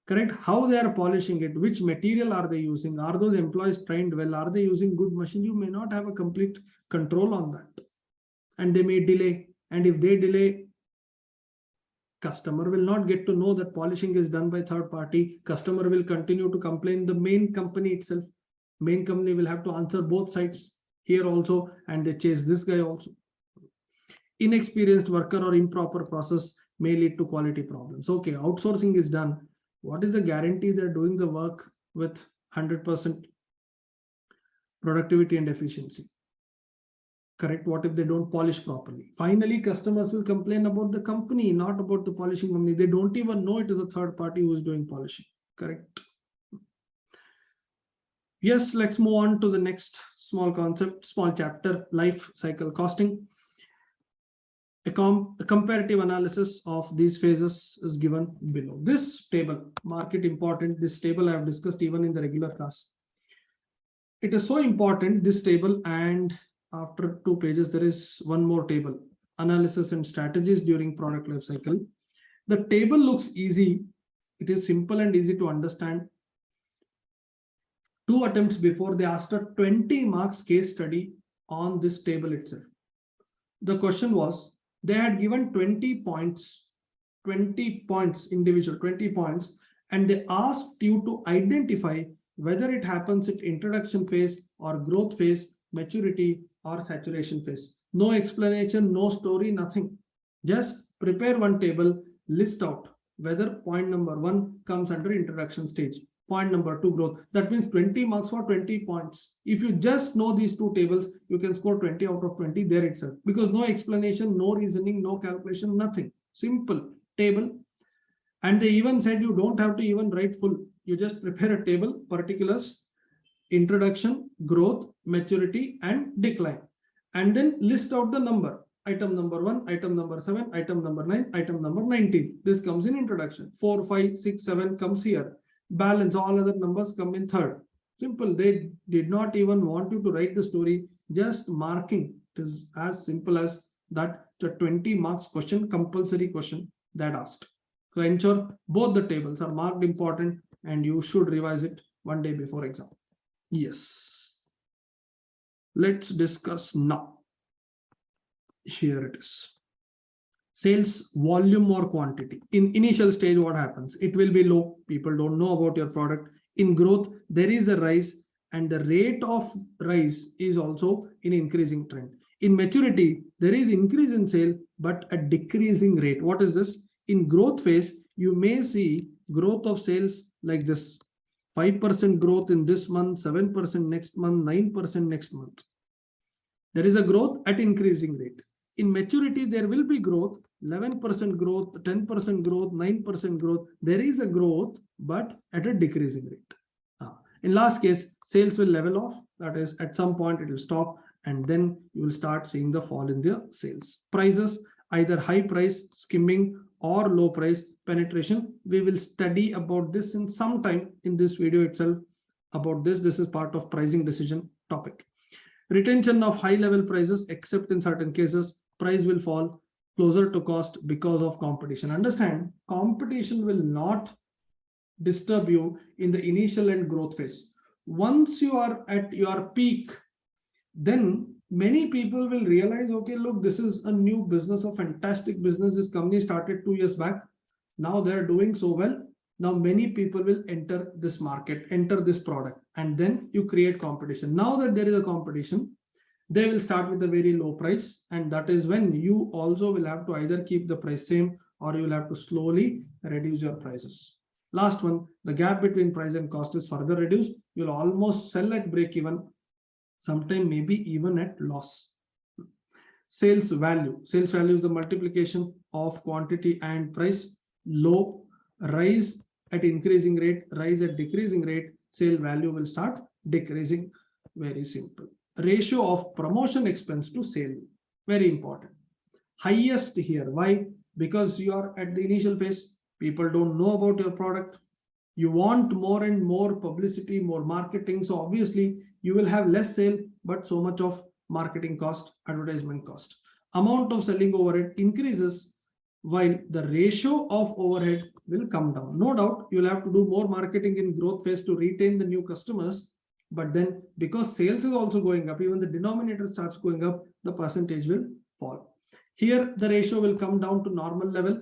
correct, how they are polishing it, which material are they using, are those employees trained well, are they using good machine? You may not have a complete control on that, and they may delay. And if they delay, customer will not get to know that polishing is done by third party. Customer will continue to complain. The main company itself, main company will have to answer both sides here also, and they chase this guy also. Inexperienced worker or improper process may lead to quality problems. Okay, outsourcing is done. What is the guarantee they're doing the work with 100% productivity and efficiency. Correct. What if they don't polish properly? Finally, customers will complain about the company, not about the polishing company. They don't even know it is a third party who is doing polishing. Correct. Yes, let's move on to the next small concept, small chapter, life cycle costing. A comparative analysis of these phases is given below. This table, market important, this table I have discussed even in the regular class. It is so important, this table, and after 2 pages, there is one more table, analysis and strategies during product life cycle. The table looks easy. It is simple and easy to understand. 2 attempts before, they asked a 20 marks case study on this table itself. The question was, they had given 20 points, individual 20 points, and they asked you to identify whether it happens at introduction phase or growth phase, maturity or saturation phase. No explanation, no story, nothing. Just prepare one table, list out whether point number 1 comes under introduction stage, point number 2 growth. That means 20 marks for 20 points. If you just know these 2 tables, you can score 20 out of 20 there itself, because no explanation, no reasoning, no calculation, nothing. Simple table. And they even said you don't have to even write full. You just prepare a table, particulars, introduction, growth, maturity, and decline. And then list out the number. Item number 1, item number 7, item number 9, item number 19. This comes in introduction. 4, 5, 6, 7 comes here. Balance, all other numbers come in third. Simple. They did not even want you to write the story, just marking. It is as simple as that. The 20 marks question, compulsory question that asked. So ensure both the tables are marked important and you should revise it one day before exam. Yes. Let's discuss now. Here it is. Sales volume or quantity. In initial stage, what happens? It will be low. People don't know about your product. In growth, there is a rise, and the rate of rise is also in increasing trend. In maturity, there is increase in sale, but a decreasing rate. What is this? In growth phase, you may see growth of sales like this. 5% growth in this month, 7% next month, 9% next month. There is a growth at increasing rate. In maturity, there will be growth, 11% growth, 10% growth, 9% growth. There is a growth, but at a decreasing rate. In last case, sales will level off. That is, at some point it will stop, and then you will start seeing the fall in the sales. Prices, either high price, skimming, or low price penetration. We will study about this in some time in this video itself about this. This is part of pricing decision topic. Retention of high level prices, except in certain cases, price will fall closer to cost because of competition. Understand, competition will not disturb you in the initial and growth phase. Once you are at your peak, then many people will realize, okay, look, this is a new business, a fantastic business. This company started 2 years back. Now they're doing so well. Now many people will enter this market, enter this product, and then you create competition. Now that there is a competition, they will start with a very low price, and that is when you also will have to either keep the price same or you will have to slowly reduce your prices. Last one, the gap between price and cost is further reduced. You'll almost sell at break even, sometime maybe even at loss. Sales value. Sales value is the multiplication of quantity and price. Low, rise at increasing rate, rise at decreasing rate, sale value will start decreasing. Very simple. Ratio of promotion expense to sale, very important. Highest here. Why? Because you are at the initial phase. People don't know about your product. You want more and more publicity, more marketing. So obviously you will have less sale, but so much of marketing cost, advertisement cost. Amount of selling overhead increases, while the ratio of overhead will come down. No doubt you'll have to do more marketing in growth phase to retain the new customers. But then because sales is also going up, even the denominator starts going up, the percentage will fall. Here, the ratio will come down to normal level.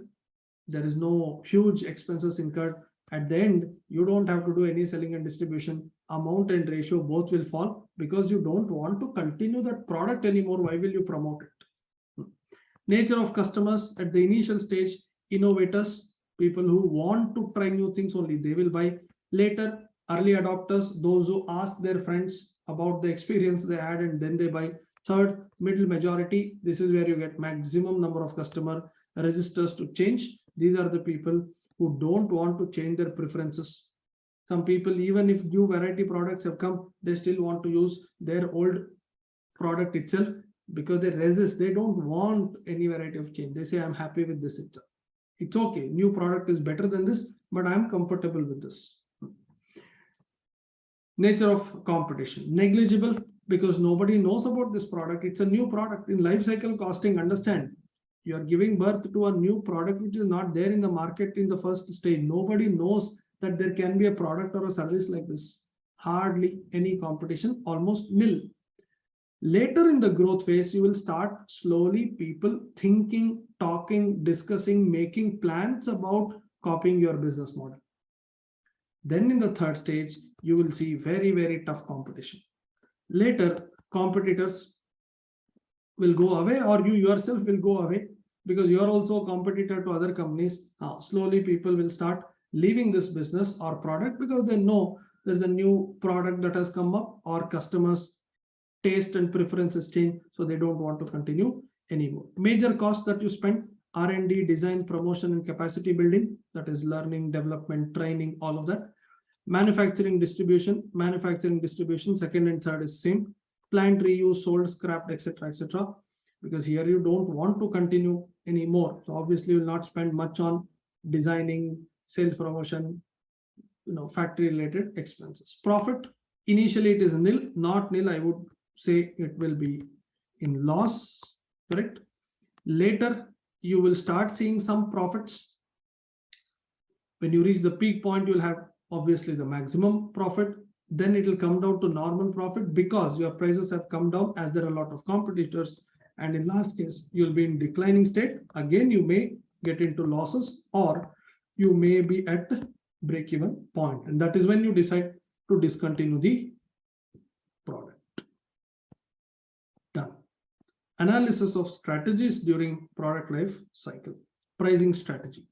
There is no huge expenses incurred. At the end, you don't have to do any selling and distribution. Amount and ratio both will fall because you don't want to continue that product anymore. Why will you promote it? Nature of customers at the initial stage, innovators, people who want to try new things only, they will buy. Later, early adopters, those who ask their friends about the experience they had and then they buy. Third, middle majority. This is where you get maximum number of customer registers to change. These are the people who don't want to change their preferences. Some people, even if new variety products have come, they still want to use their old product itself because they resist. They don't want any variety of change. They say, I'm happy with this itself. It's okay. New product is better than this, but I'm comfortable with this. Nature of competition. Negligible, because nobody knows about this product. It's a new product. In life cycle costing, understand, you are giving birth to a new product which is not there in the market in the first stage. Nobody knows that there can be a product or a service like this. Hardly any competition, almost nil. Later in the growth phase, you will start slowly people thinking, talking, discussing, making plans about copying your business model. Then in the third stage, you will see very, very tough competition. Later, competitors will go away, or you yourself will go away because you are also a competitor to other companies. Slowly, people will start leaving this business or product because they know there's a new product that has come up, or customers' taste and preferences change, so they don't want to continue anymore. Major costs that you spend: R&D, design, promotion, and capacity building. That is learning, development, training, all of that. Manufacturing, distribution. Second and third is same. Plant reuse, sold, scrapped, etc., etc. Because here you don't want to continue anymore, so obviously you will not spend much on designing, sales, promotion, factory related expenses. Profit, initially it is nil, not nil. I would say it will be in loss, correct? Later you will start seeing some profits. When you reach the peak point, you will have obviously the maximum profit. Then it will come down to normal profit because your prices have come down as there are a lot of competitors. And in last case, you'll be in declining state. Again, you may get into losses, or you may be at break-even point. And that is when you decide to discontinue the product. Done. Analysis of strategies during product life cycle. Pricing strategy.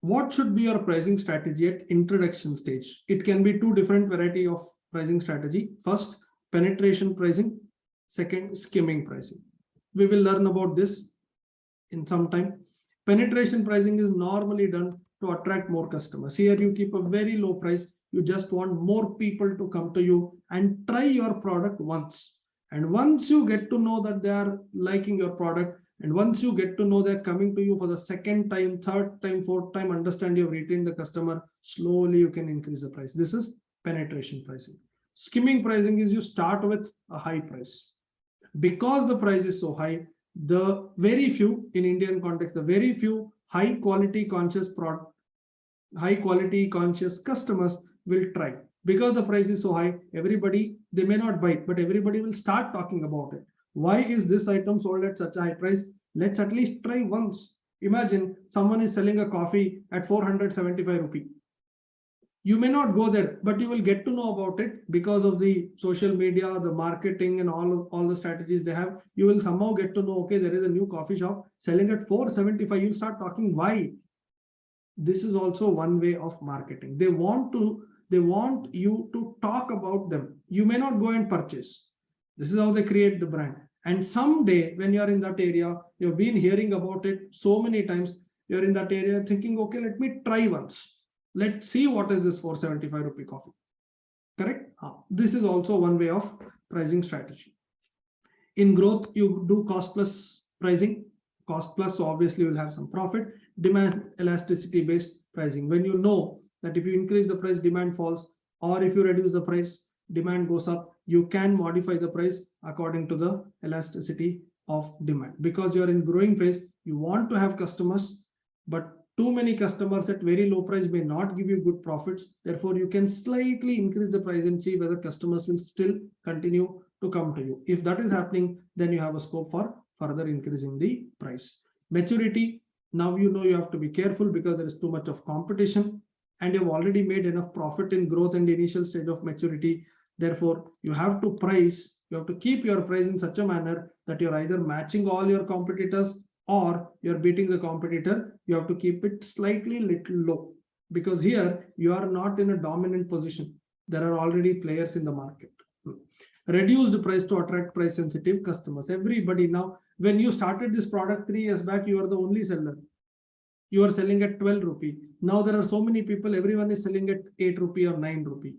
What should be your pricing strategy at introduction stage? It can be two different variety of pricing strategy. First, penetration pricing. Second, skimming pricing. We will learn about this in some time. Penetration pricing is normally done to attract more customers. Here you keep a very low price. You just want more people to come to you and try your product once. And once you get to know that they are liking your product, and once you get to know they're coming to you for the second time, third time, fourth time, understand you've retained the customer, slowly you can increase the price. This is penetration pricing. Skimming pricing is you start with a high price. Because the price is so high, the very few, in Indian context, the very few high quality conscious customers will try. Because the price is so high, everybody, they may not buy it, but everybody will start talking about it. Why is this item sold at such a high price? Let's at least try once. Imagine someone is selling a coffee at 475 rupees. You may not go there, but you will get to know about it because of the social media, the marketing, and all the strategies they have. You will somehow get to know, okay, there is a new coffee shop selling at 475. You'll start talking why. This is also one way of marketing. They want you to talk about them. You may not go and purchase. This is how they create the brand. And someday when you're in that area, you've been hearing about it so many times, you're in that area thinking, okay, let me try once. Let's see what is this 475 rupee coffee. Correct? This is also one way of pricing strategy. In growth, you do cost plus pricing. Cost plus, so obviously you'll have some profit. Demand elasticity based pricing. When you know that if you increase the price, demand falls, or if you reduce the price, demand goes up, you can modify the price according to the elasticity of demand. Because you're in growing phase, you want to have customers, but too many customers at very low price may not give you good profits. Therefore, you can slightly increase the price and see whether customers will still continue to come to you. If that is happening, then you have a scope for further increasing the price. Maturity. Now you know you have to be careful because there is too much of competition and you've already made enough profit in growth and the initial stage of maturity. Therefore, you have to keep your price in such a manner that you're either matching all your competitors or you're beating the competitor. You have to keep it slightly little low. because here you are not in a dominant position. There are already players in the market. Reduced price to attract price sensitive customers. Everybody now, when you started this product 3 years back, you are the only seller. You are selling at 12 rupee. Now there are so many people, everyone is selling at 8 rupee or 9 rupee.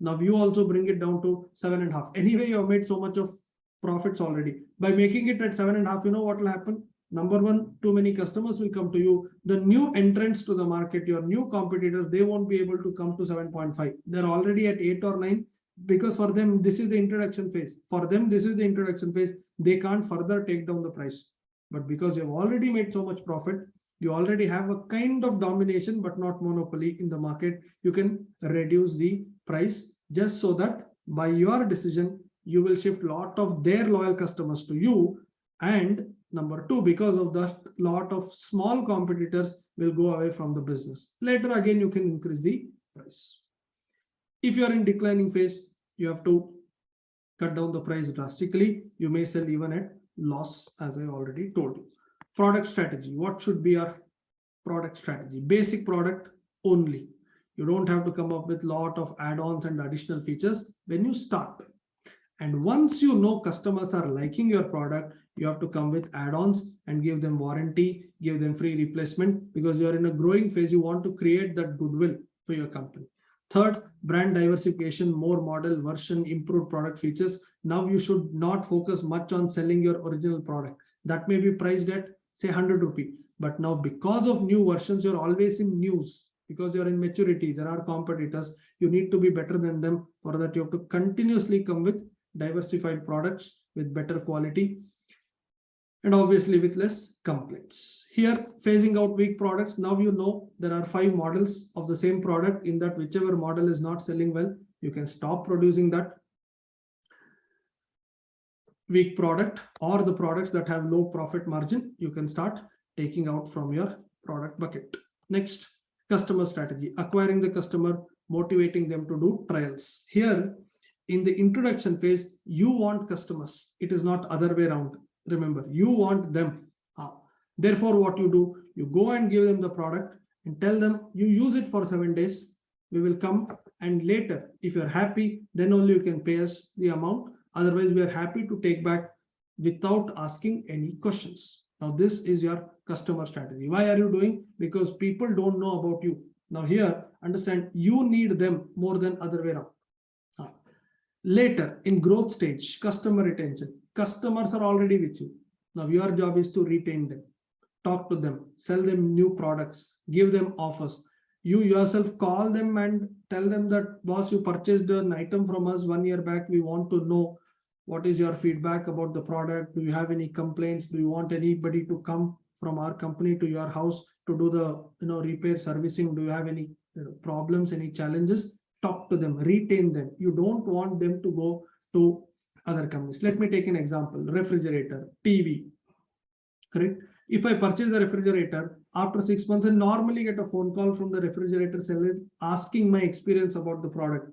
Now you also bring it down to 7.5. Anyway, you have made so much of profits already. By making it at 7.5, you know what will happen? Number one, too many customers will come to you. The new entrants to the market, your new competitors, they won't be able to come to 7.5. They're already at 8 or 9, because for them, this is the introduction phase. For them, this is the introduction phase. They can't further take down the price. But because you've already made so much profit, you already have a kind of domination, but not monopoly in the market. You can reduce the price just so that by your decision, you will shift a lot of their loyal customers to you. And number two, because of that, lot of small competitors will go away from the business. Later, again, you can increase the price. If you are in declining phase, you have to cut down the price drastically. You may sell even at loss, as I already told you. Product strategy. What should be our product strategy? Basic product only. You don't have to come up with a lot of add-ons and additional features when you start. And once you know customers are liking your product, you have to come with add-ons and give them warranty, give them free replacement, because you're in a growing phase. You want to create that goodwill for your company. Third, brand diversification, more model, version, improved product features. Now you should not focus much on selling your original product. That may be priced at, say, 100 rupee. But now because of new versions, you're always in news, because you're in maturity. There are competitors. You need to be better than them. For that, you have to continuously come with diversified products with better quality, and obviously with less complaints. Here, phasing out weak products. Now you know there are 5 models of the same product. In that, whichever model is not selling well, you can stop producing that weak product, or the products that have low profit margin, you can start taking out from your product bucket. Next, customer strategy. Acquiring the customer, motivating them to do trials. Here, in the introduction phase, you want customers. It is not other way around. Remember, you want them. Therefore, what you do, you go and give them the product and tell them, you use it for 7 days. We will come, and later, if you're happy, then only you can pay us the amount. Otherwise, we are happy to take back without asking any questions. Now, this is your customer strategy. Why are you doing? Because people don't know about you. Now here, understand, you need them more than other way around. Later, in growth stage, customer retention. Customers are already with you. Now your job is to retain them, talk to them, sell them new products, give them offers. You yourself call them and tell them that, boss, you purchased an item from us 1 year back. We want to know what is your feedback about the product. Do you have any complaints? Do you want anybody to come from our company to your house to do the repair servicing? Do you have any problems, any challenges? Talk to them, retain them. You don't want them to go to other companies. Let me take an example. Refrigerator, TV, correct? If I purchase a refrigerator, after 6 months, I normally get a phone call from the refrigerator seller asking my experience about the product.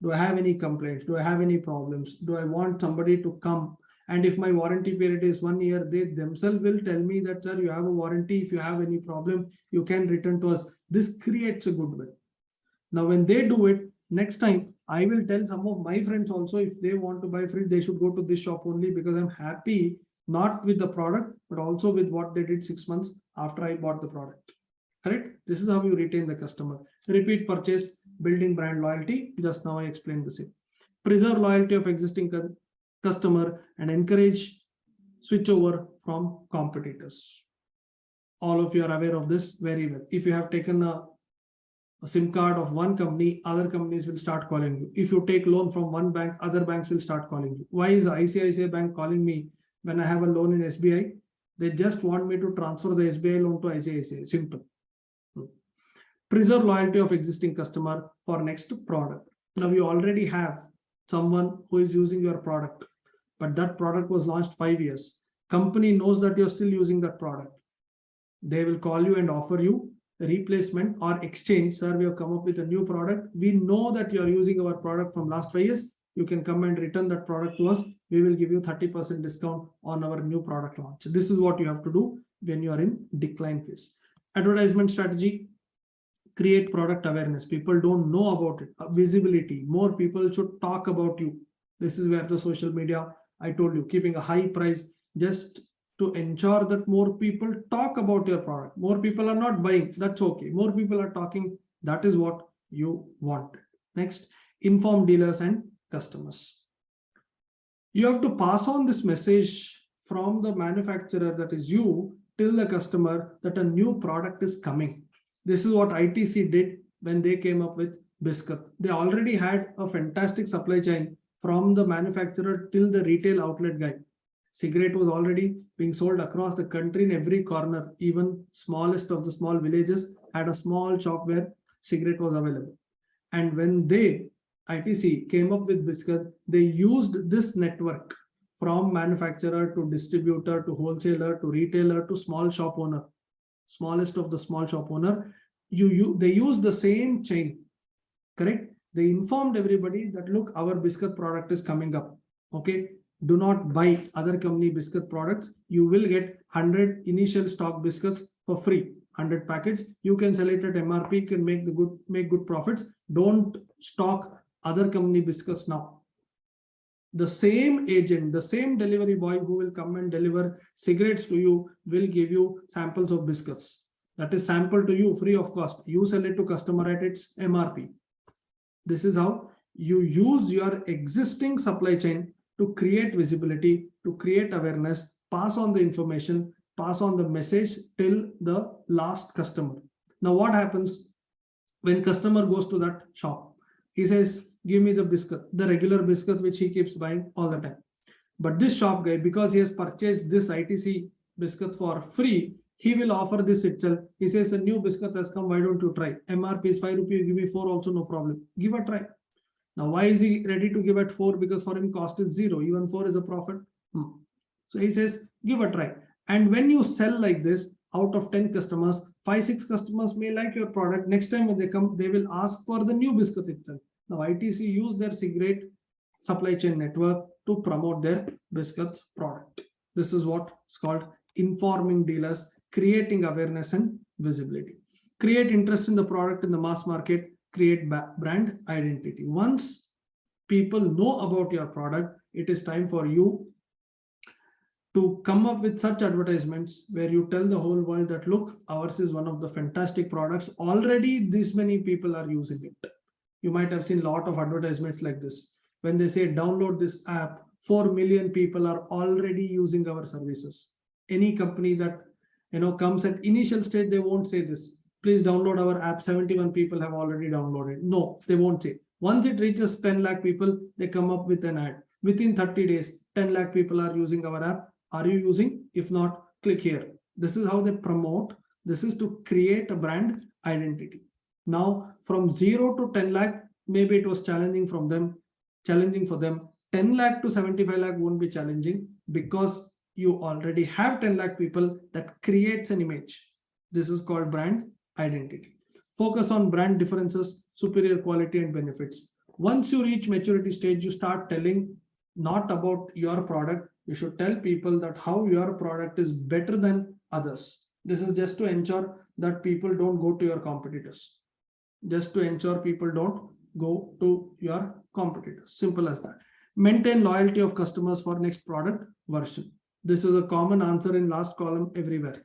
Do I have any complaints? Do I have any problems? Do I want somebody to come? And if my warranty period is 1 year, they themselves will tell me that, sir, you have a warranty. If you have any problem, you can return to us. This creates a goodwill. Now, when they do it, next time, I will tell some of my friends also, if they want to buy fridge, they should go to this shop only, because I'm happy not with the product, but also with what they did 6 months after I bought the product. Correct? This is how you retain the customer. Repeat purchase, building brand loyalty. Just now I explained the same. Preserve loyalty of existing customer and encourage switch over from competitors. All of you are aware of this very well. If you have taken a SIM card of one company, other companies will start calling you. If you take loan from one bank, other banks will start calling you. Why is ICICI Bank calling me when I have a loan in SBI? They just want me to transfer the SBI loan to ICICI. Simple. Preserve loyalty of existing customer for next product. Now you already have someone who is using your product, but that product was launched 5 years. Company knows that you're still using that product. They will call you and offer you a replacement or exchange. Sir, we have come up with a new product. We know that you're using our product from last 5 years. You can come and return that product to us. We will give you 30% discount on our new product launch. This is what you have to do when you are in decline phase. Advertisement strategy. Create product awareness. People don't know about it. Visibility. More people should talk about you. This is where the social media, I told you, keeping a high price just to ensure that more people talk about your product. More people are not buying. That's okay. More people are talking. That is what you want. Next, inform dealers and customers. You have to pass on this message from the manufacturer, that is you, till the customer, that a new product is coming. This is what ITC did when they came up with biscuit. They already had a fantastic supply chain from the manufacturer till the retail outlet guy. Cigarette was already being sold across the country in every corner. Even smallest of the small villages had a small shop where cigarette was available. And when ITC came up with biscuit, they used this network from manufacturer to distributor to wholesaler to retailer to small shop owner, smallest of the small shop owner. They used the same chain, correct? They informed everybody that, look, our biscuit product is coming up. Okay, do not buy other company biscuit products. You will get 100 initial stock biscuits for free. 100 packets. You can sell it at MRP, can make good profits. Don't stock other company biscuits now. The same agent, the same delivery boy who will come and deliver cigarettes to you will give you samples of biscuits. That is sample to you free of cost. You sell it to customer at its MRP. This is how you use your existing supply chain to create visibility, to create awareness, pass on the information, pass on the message till the last customer. Now, what happens when customer goes to that shop? He says, give me the biscuit, the regular biscuit which he keeps buying all the time. But this shop guy, because he has purchased this ITC biscuit for free, he will offer this itself. He says, a new biscuit has come, why don't you try? MRP is 5 rupees, give me 4 also, no problem. Give a try. Now, why is he ready to give at 4? Because for him cost is 0, even 4 is a profit. So he says, give a try. And when you sell like this, out of 10 customers, 5-6 customers may like your product. Next time when they come, they will ask for the new biscuit itself. Now, ITC use their cigarette supply chain network to promote their biscuit product. This is what is called informing dealers, creating awareness and visibility. Create interest in the product in the mass market, create brand identity. Once people know about your product, it is time for you to come up with such advertisements where you tell the whole world that, look, ours is one of the fantastic products. Already this many people are using it. You might have seen a lot of advertisements like this. When they say download this app, 4 million people are already using our services. Any company that comes at initial stage, they won't say this. Please download our app. 71 people have already downloaded. No, they won't say. Once it reaches 10 lakh people, they come up with an ad. Within 30 days, 10 lakh people are using our app. Are you using? If not, click here. This is how they promote. This is to create a brand identity. Now, from 0 to 10 lakh, maybe it was challenging for them. 10 lakh to 75 lakh won't be challenging because you already have 10 lakh people. That creates an image. This is called brand identity. Focus on brand differences, superior quality and benefits. Once you reach maturity stage, you start telling not about your product. You should tell people that how your product is better than others. This is just to ensure that people don't go to your competitors. Just to ensure people don't go to your competitors. Simple as that. Maintain loyalty of customers for next product version. This is a common answer in last column everywhere.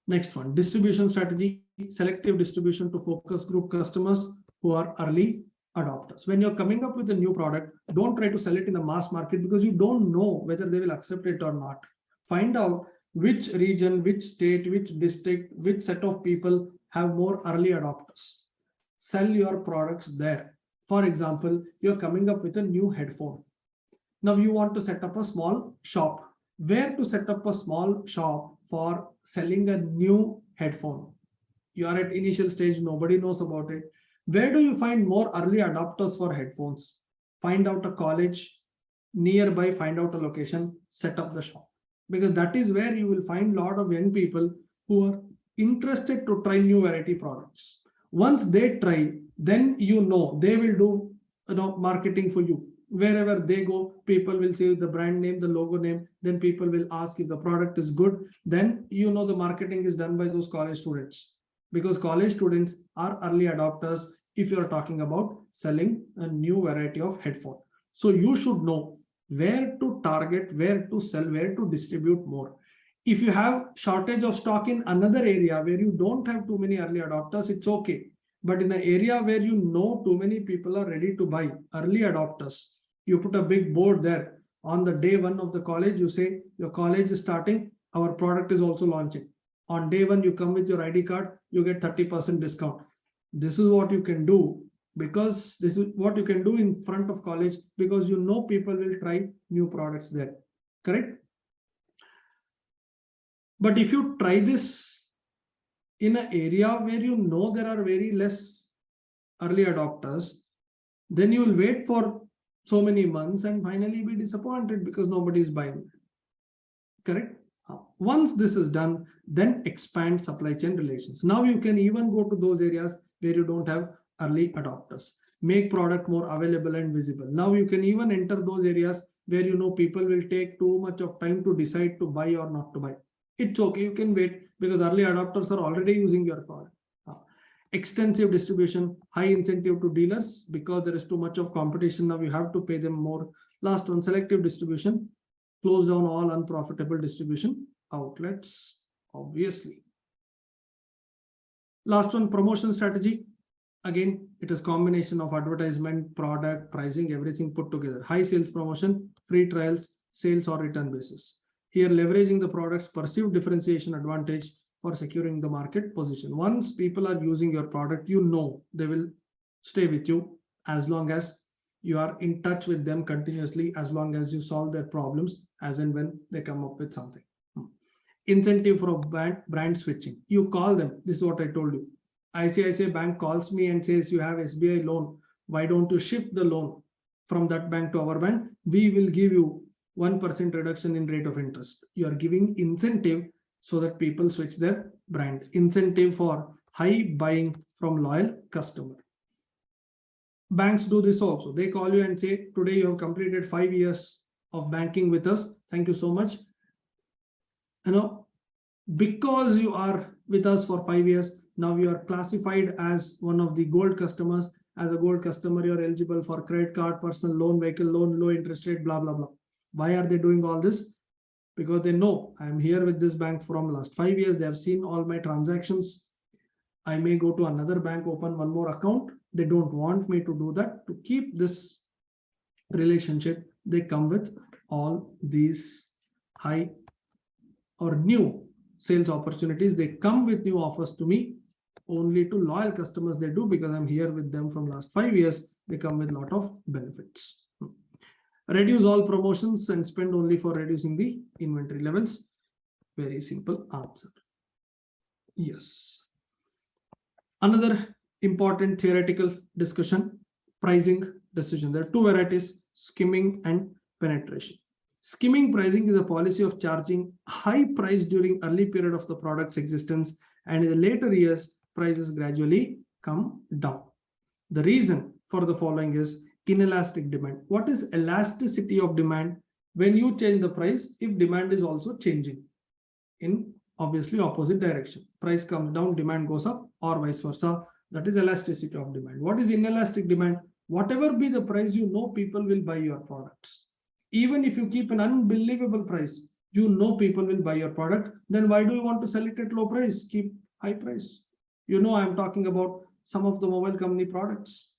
Next one, distribution strategy, selective distribution to focus group customers who are early adopters. When you're coming up with a new product, don't try to sell it in the mass market because you don't know whether they will accept it or not. Find out which region, which state, which district, which set of people have more early adopters. Sell your products there. For example, you're coming up with a new headphone. Now you want to set up a small shop. Where to set up a small shop for selling a new headphone? You are at initial stage, nobody knows about it. Where do you find more early adopters for headphones? Find out a college nearby, find out a location, set up the shop. Because that is where you will find a lot of young people who are interested to try new variety products. Once they try, then they will do marketing for you. Wherever they go, people will see the brand name, the logo name, then people will ask if the product is good. Then the marketing is done by those college students. because college students are early adopters if you're talking about selling a new variety of headphone. So you should know where to target, where to sell, where to distribute more. If you have shortage of stock in another area where you don't have too many early adopters, it's okay. But in an area where you know too many people are ready to buy, early adopters, you put a big board there. On the day one of the college, you say your college is starting, our product is also launching. On day one, you come with your ID card, you get 30% discount. This is what you can do, because this is what you can do in front of college, because you know people will try new products there. Correct? But if you try this in an area where you know there are very less early adopters, then you will wait for so many months and finally be disappointed because nobody is buying. Correct? Once this is done, then expand supply chain relations. Now you can even go to those areas where you don't have early adopters. Make product more available and visible. Now you can even enter those areas where you know people will take too much of time to decide to buy or not to buy. It's okay, you can wait because early adopters are already using your product. Extensive distribution, high incentive to dealers because there is too much of competition. Now you have to pay them more. Last one, selective distribution. Close down all unprofitable distribution outlets, obviously. Last one, promotion strategy. Again, it is combination of advertisement, product, pricing, everything put together. High sales promotion, free trials, sales or return basis. Here, leveraging the product's perceived differentiation advantage for securing the market position. Once people are using your product, you know they will stay with you as long as you are in touch with them continuously, as long as you solve their problems as and when they come up with something. Incentive for brand switching. You call them. This is what I told you. ICICI Bank calls me and says, you have SBI loan. Why don't you shift the loan from that bank to our bank? We will give you 1% reduction in rate of interest. You are giving incentive so that people switch their brand. Incentive for high buying from loyal customer. Banks do this also. They call you and say, today you have completed 5 years of banking with us. Thank you so much. Because you are with us for 5 years, now you are classified as one of the gold customers. As a gold customer, you are eligible for credit card, personal loan, vehicle loan, low interest rate, blah, blah, blah. Why are they doing all this? Because they know I am here with this bank from last 5 years. They have seen all my transactions. I may go to another bank, open one more account. They don't want me to do that. To keep this relationship, they come with all these high or new sales opportunities. They come with new offers to me. Only to loyal customers they do, because I'm here with them from last 5 years. They come with a lot of benefits. Reduce all promotions and spend only for reducing the inventory levels. Very simple answer. Yes. Another important theoretical discussion, pricing decision. There are two varieties, skimming and penetration. Skimming pricing is a policy of charging high price during early period of the product's existence, and in the later years, prices gradually come down. The reason for the following is inelastic demand. What is elasticity of demand? When you change the price, if demand is also changing in obviously opposite direction. Price comes down, demand goes up, or vice versa. That is elasticity of demand. What is inelastic demand? Whatever be the price, you know people will buy your products. Even if you keep an unbelievable price, you know people will buy your product. Then why do you want to sell it at low price? Keep high price. You know, I'm talking about some of the mobile company products.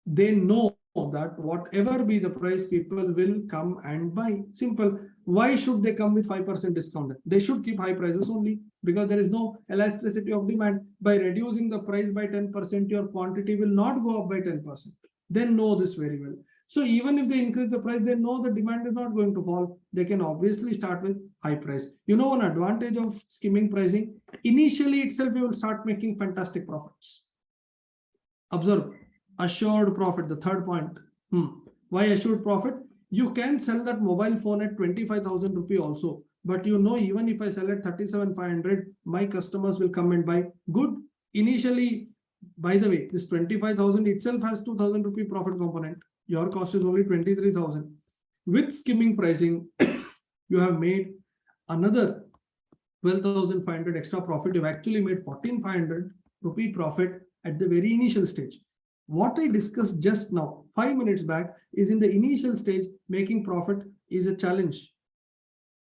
They know that whatever be the price, people will come and buy. Simple. Why should they come with 5% discount? They should keep high prices only, because there is no elasticity of demand. By reducing the price by 10%, your quantity will not go up by 10%. They know this very well. So even if they increase the price, they know the demand is not going to fall. They can obviously start with high price. You know, one advantage of skimming pricing, initially itself, you will start making fantastic profits. Observe, assured profit, the third point. Why assured profit? You can sell that mobile phone at 25,000 rupee also, but you know, even if I sell at 37,500, my customers will come and buy. Good. Initially, by the way, this 25,000 itself has 2,000 rupee profit component. Your cost is only 23,000. With skimming pricing, you have made another 12,500 extra profit, you've actually made 14,500 rupee profit at the very initial stage. What I discussed just now, 5 minutes back, is in the initial stage, making profit is a challenge.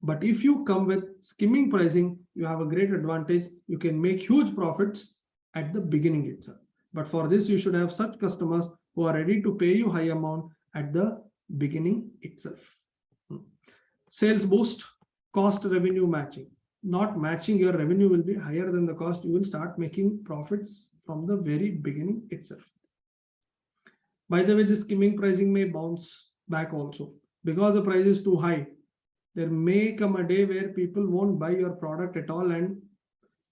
But if you come with skimming pricing, you have a great advantage. You can make huge profits at the beginning itself. But for this, you should have such customers who are ready to pay you high amount at the beginning itself. Sales boost, cost revenue matching. Not matching, your revenue will be higher than the cost. You will start making profits from the very beginning itself. By the way, this skimming pricing may bounce back also because the price is too high. There may come a day where people won't buy your product at all and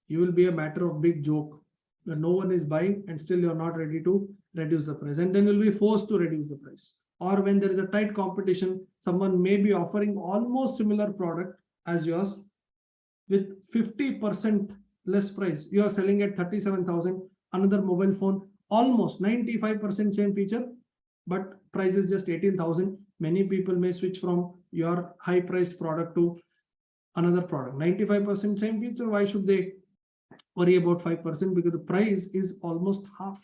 you will be a matter of big joke where no one is buying and still you're not ready to reduce the price, and then you'll be forced to reduce the price. Or when there is a tight competition, someone may be offering almost similar product as yours with 50% less price. You are selling at 37,000, another mobile phone, almost 95% same feature, but price is just 18,000. Many people may switch from your high priced product to another product. 95% same feature, why should they worry about 5%? Because the price is almost half.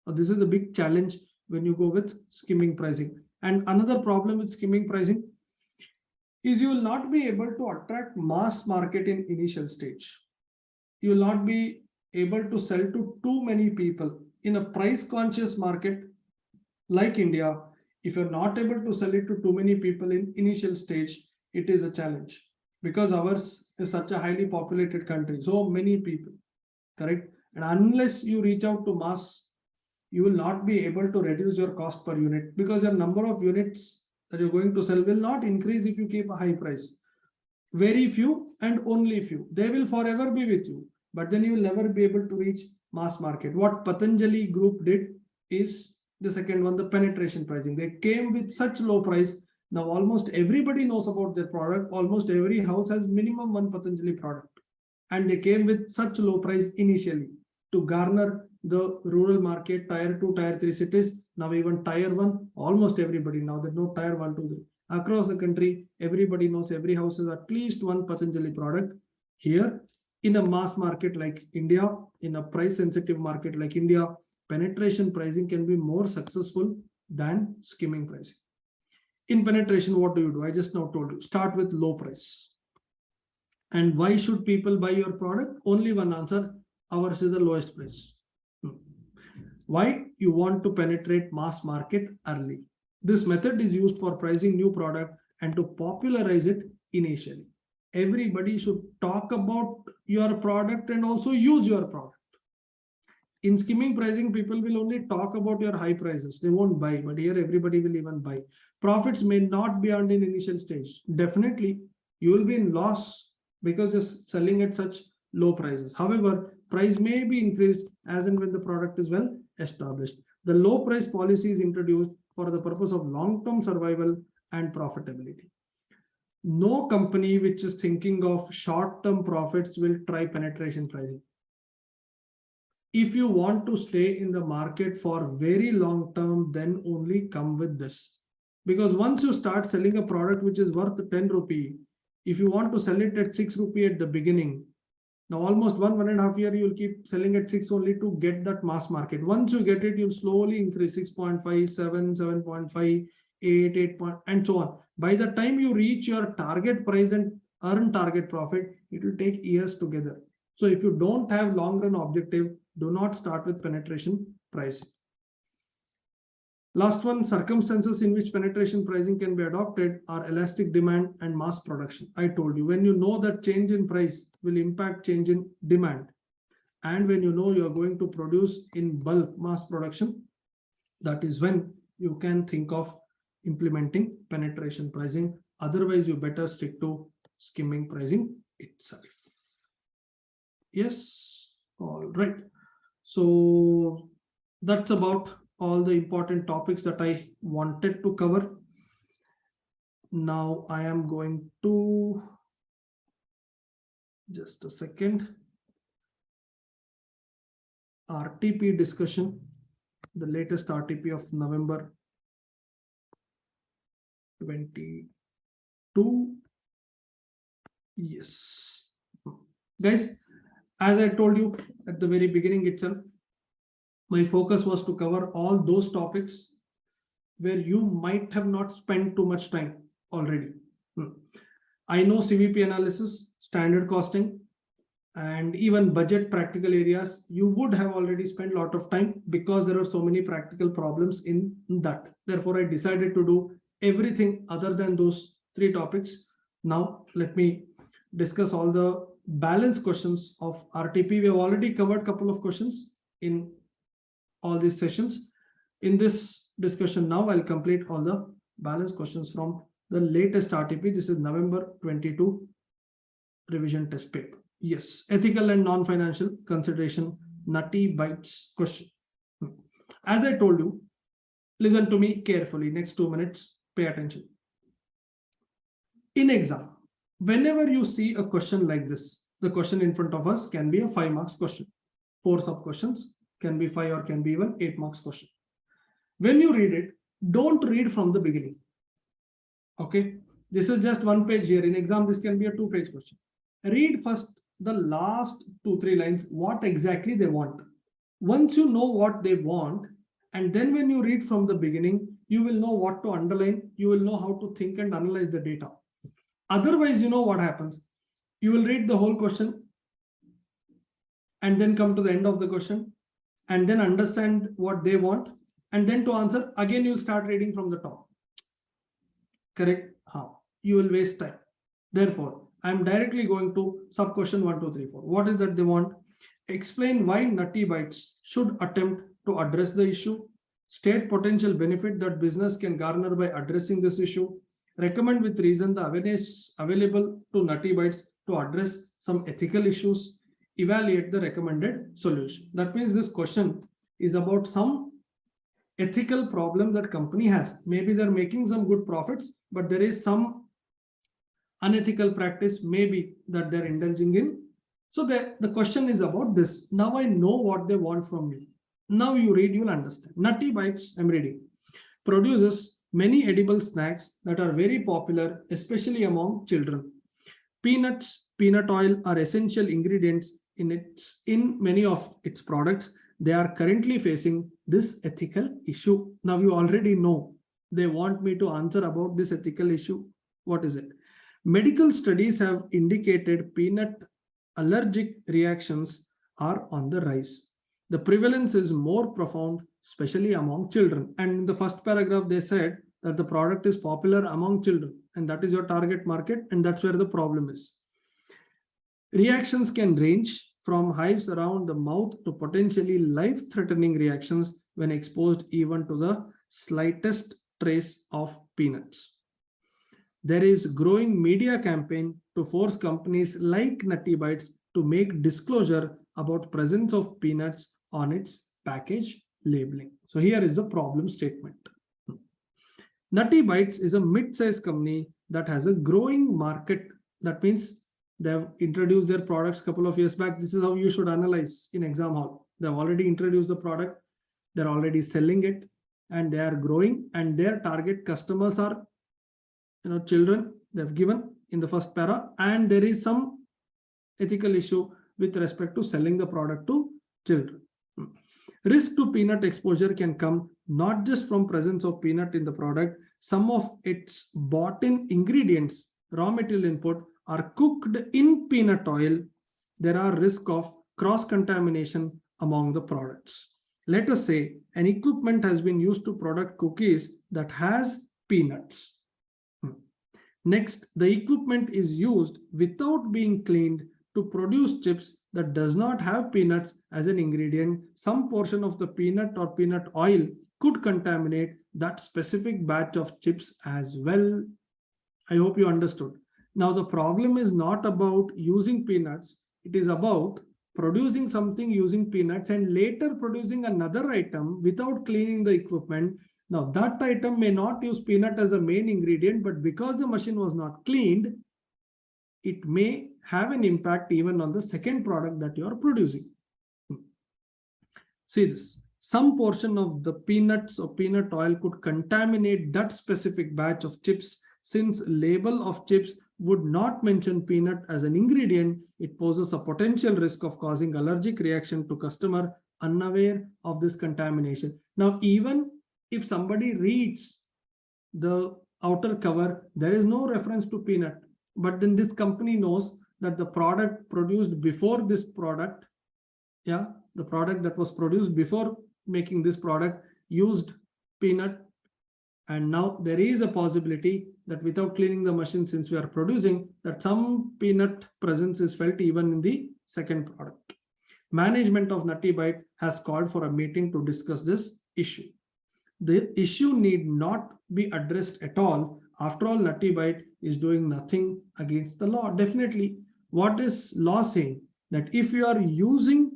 So this is a big challenge when you go with skimming pricing. And another problem with skimming pricing is you will not be able to attract mass market in initial stage. You will not be able to sell to too many people. In a price conscious market like India, if you're not able to sell it to too many people in initial stage, it is a challenge because ours is such a highly populated country. So many people, correct? And unless you reach out to mass, you will not be able to reduce your cost per unit because your number of units that you're going to sell will not increase if you keep a high price. Very few and only few. They will forever be with you, but then you will never be able to reach mass market. What Patanjali group did is the second one, the penetration pricing. They came with such low price. Now almost everybody knows about their product. Almost every house has minimum one Patanjali product. And they came with such low price initially to garner the rural market, tier 2, tier 3 cities. Now even tier 1, almost everybody. Now there's no tier 1, 2, 3. Across the country, everybody knows every house has at least one Patanjali product. Here, in a mass market like India, in a price sensitive market like India, penetration pricing can be more successful than skimming pricing. In penetration, what do? I just now told you, start with low price. And why should people buy your product? Only one answer, ours is the lowest price. Why? You want to penetrate mass market early. This method is used for pricing new product and to popularize it initially. Everybody should talk about your product and also use your product. In skimming pricing, people will only talk about your high prices. They won't buy, but here everybody will even buy. Profits may not be earned in initial stage. Definitely, you will be in loss because you're selling at such low prices. However, price may be increased as and when the product is well established. The low price policy is introduced for the purpose of long-term survival and profitability. No company which is thinking of short-term profits will try penetration pricing. If you want to stay in the market for very long term, then only come with this. Because once you start selling a product which is worth 10 rupee, if you want to sell it at 6 rupee at the beginning, now almost 1.5 years, you will keep selling at 6 only to get that mass market. Once you get it, you'll slowly increase 6.5, 7, 7.5, 8, 8, and so on. By the time you reach your target price and earn target profit, it will take years together. So if you don't have long run objective, do not start with penetration pricing. Last one, circumstances in which penetration pricing can be adopted are elastic demand and mass production. I told you, when you know that change in price will impact change in demand, and when you know you are going to produce in bulk mass production, that is when you can think of implementing penetration pricing. Otherwise, you better stick to skimming pricing itself. Yes, all right. So that's about all the important topics that I wanted to cover. Now I am going to, just a second, RTP discussion, the latest RTP of November 22. Yes. Guys, as I told you at the very beginning itself, my focus was to cover all those topics where you might have not spent too much time already. I know CVP analysis, standard costing, and even budget practical areas, you would have already spent a lot of time because there are so many practical problems in that. Therefore, I decided to do everything other than those 3 topics. Now, let me discuss all the balance questions of RTP. We have already covered a couple of questions in all these sessions. In this discussion now, I'll complete all the balance questions from the latest RTP. This is November 22 revision test paper. Yes, ethical and non-financial consideration, nutty bites question. As I told you, listen to me carefully. Next 2 minutes, pay attention. In exam, whenever you see a question like this, the question in front of us can be a 5 marks question. 4 sub questions can be 5 or can be even 8 marks question. When you read it, don't read from the beginning. Okay, this is just 1 page here. In exam, this can be a 2-page question. Read first the last 2-3 lines, what exactly they want. Once you know what they want, and then when you read from the beginning, you will know what to underline, you will know how to think and analyze the data. Otherwise, you know what happens. You will read the whole question and then come to the end of the question and then understand what they want. And then to answer, again, you'll start reading from the top. Correct? How? You will waste time. Therefore, I'm directly going to sub question 1, 2, 3, 4. What is that they want? Explain why Nutty Bites should attempt to address the issue. State potential benefit that business can garner by addressing this issue. Recommend with reason the awareness available to Nutty Bites to address some ethical issues. Evaluate the recommended solution. That means this question is about some ethical problem that company has. Maybe they're making some good profits, but there is some unethical practice maybe that they're indulging in. So the question is about this. Now I know what they want from me. Now you read, you'll understand. Nutty Bites, I'm reading, produces many edible snacks that are very popular, especially among children. Peanuts, peanut oil are essential ingredients in many of its products. They are currently facing this ethical issue. Now you already know they want me to answer about this ethical issue. What is it? Medical studies have indicated peanut allergic reactions are on the rise. The prevalence is more profound, especially among children. And in the first paragraph, they said that the product is popular among children, and that is your target market, and that's where the problem is. Reactions can range from hives around the mouth to potentially life-threatening reactions when exposed even to the slightest trace of peanuts. There is growing media campaign to force companies like Nutty Bites to make disclosure about presence of peanuts on its package labeling. So here is the problem statement. Nutty Bites is a mid-sized company that has a growing market. That means they have introduced their products a couple of years back. This is how you should analyze in exam hall. They've already introduced the product. They're already selling it and they are growing, and their target customers are children. They've given in the first para, and there is some ethical issue with respect to selling the product to children. Risk to peanut exposure can come not just from presence of peanut in the product. Some of its bought-in ingredients, raw material input, are cooked in peanut oil. There are risk of cross-contamination among the products. Let us say an equipment has been used to produce cookies that has peanuts. Next, the equipment is used without being cleaned to produce chips that does not have peanuts as an ingredient. Some portion of the peanut or peanut oil could contaminate that specific batch of chips as well. I hope you understood. Now, the problem is not about using peanuts. It is about producing something using peanuts and later producing another item without cleaning the equipment. Now, that item may not use peanut as a main ingredient, but because the machine was not cleaned, it may have an impact even on the second product that you are producing. See this. Some portion of the peanuts or peanut oil could contaminate that specific batch of chips. Since label of chips would not mention peanut as an ingredient, it poses a potential risk of causing allergic reaction to customer unaware of this contamination. Now, even if somebody reads the outer cover, there is no reference to peanut, but then this company knows that the product produced before this product, the product that was produced before making this product used peanut. And now there is a possibility that without cleaning the machine, since we are producing, that some peanut presence is felt even in the second product. Management of Nutty Bite has called for a meeting to discuss this issue. The issue need not be addressed at all. After all, Nutty Bite is doing nothing against the law. Definitely, what is law saying? That if you are using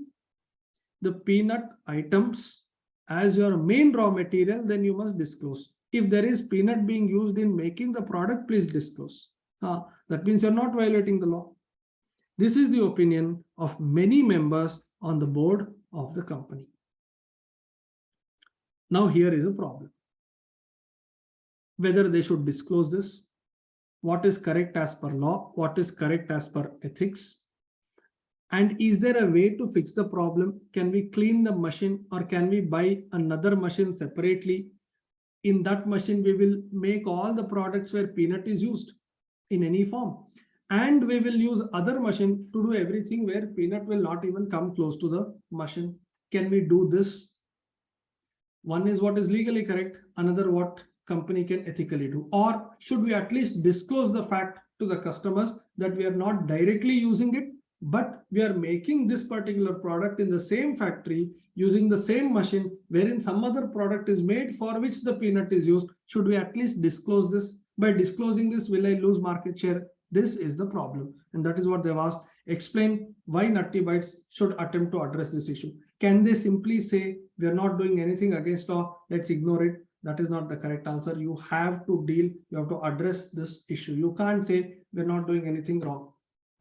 the peanut items as your main raw material, then you must disclose. If there is peanut being used in making the product, please disclose. That means you're not violating the law. This is the opinion of many members on the board of the company. Now here is a problem. Whether they should disclose this, what is correct as per law, what is correct as per ethics, and is there a way to fix the problem? Can we clean the machine, or can we buy another machine separately? In that machine, we will make all the products where peanut is used in any form. And we will use other machine to do everything where peanut will not even come close to the machine. Can we do this? One is what is legally correct, another what company can ethically do. Or should we at least disclose the fact to the customers that we are not directly using it, but we are making this particular product in the same factory using the same machine wherein some other product is made for which the peanut is used? Should we at least disclose this? By disclosing this, will I lose market share? This is the problem, and that is what they've asked. Explain why Nutty Bites should attempt to address this issue. Can they simply say we are not doing anything against law, let's ignore it? That is not the correct answer. You have to deal, you have to address this issue. You can't say we're not doing anything wrong.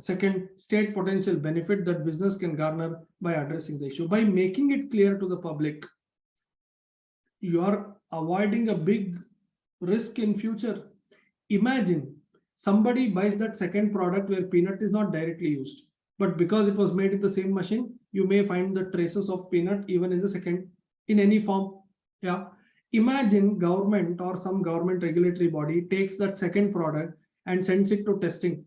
Second, state potential benefit that business can garner by addressing the issue. By making it clear to the public, you are avoiding a big risk in future. Imagine somebody buys that second product where peanut is not directly used, but because it was made in the same machine, you may find the traces of peanut even in the second, in any form. Imagine government or some government regulatory body takes that second product and sends it to testing,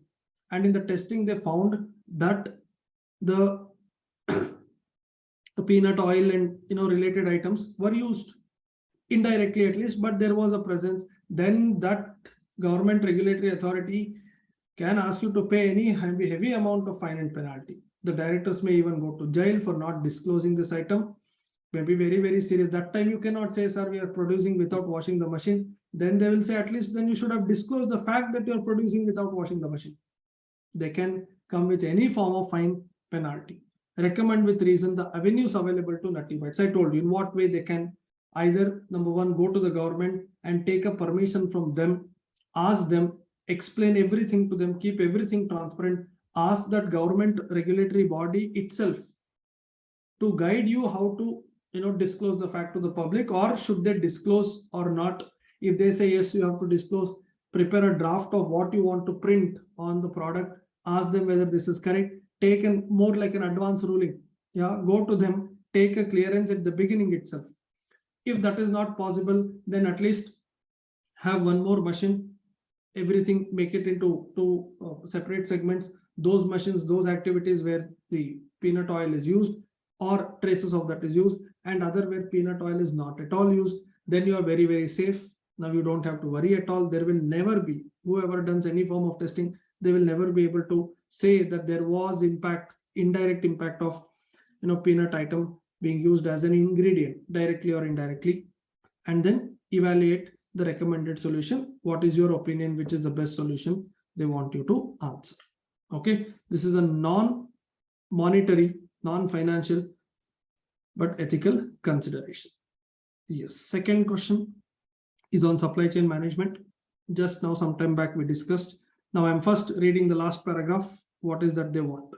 and in the testing they found that the peanut oil and related items were used indirectly at least, but there was a presence. Then that government regulatory authority can ask you to pay any heavy amount of fine and penalty. The directors may even go to jail for not disclosing this item. May be very, very serious. That time you cannot say, sir, we are producing without washing the machine. Then they will say, at least then you should have disclosed the fact that you are producing without washing the machine. They can come with any form of fine penalty. Recommend with reason the avenues available to Nutty Bites. I told you in what way they can either, number one, go to the government and take a permission from them, ask them, explain everything to them, keep everything transparent, ask that government regulatory body itself to guide you how to disclose the fact to the public, or should they disclose or not. If they say yes, you have to disclose, prepare a draft of what you want to print on the product, ask them whether this is correct, take more like an advance ruling. Go to them, take a clearance at the beginning itself. If that is not possible, then at least have one more machine, everything, make it into two separate segments. Those machines, those activities where the peanut oil is used or traces of that is used, and other where peanut oil is not at all used. Then you are very, very safe. Now you don't have to worry at all. There will never be, whoever does any form of testing, they will never be able to say that there was indirect impact of peanut item being used as an ingredient directly or indirectly. And then evaluate the recommended solution. What is your opinion? Which is the best solution? They want you to answer. Okay, this is a non-monetary, non-financial, but ethical consideration. Yes, second question is on supply chain management. Just now, some time back, we discussed. Now I'm first reading the last paragraph. What is that they want?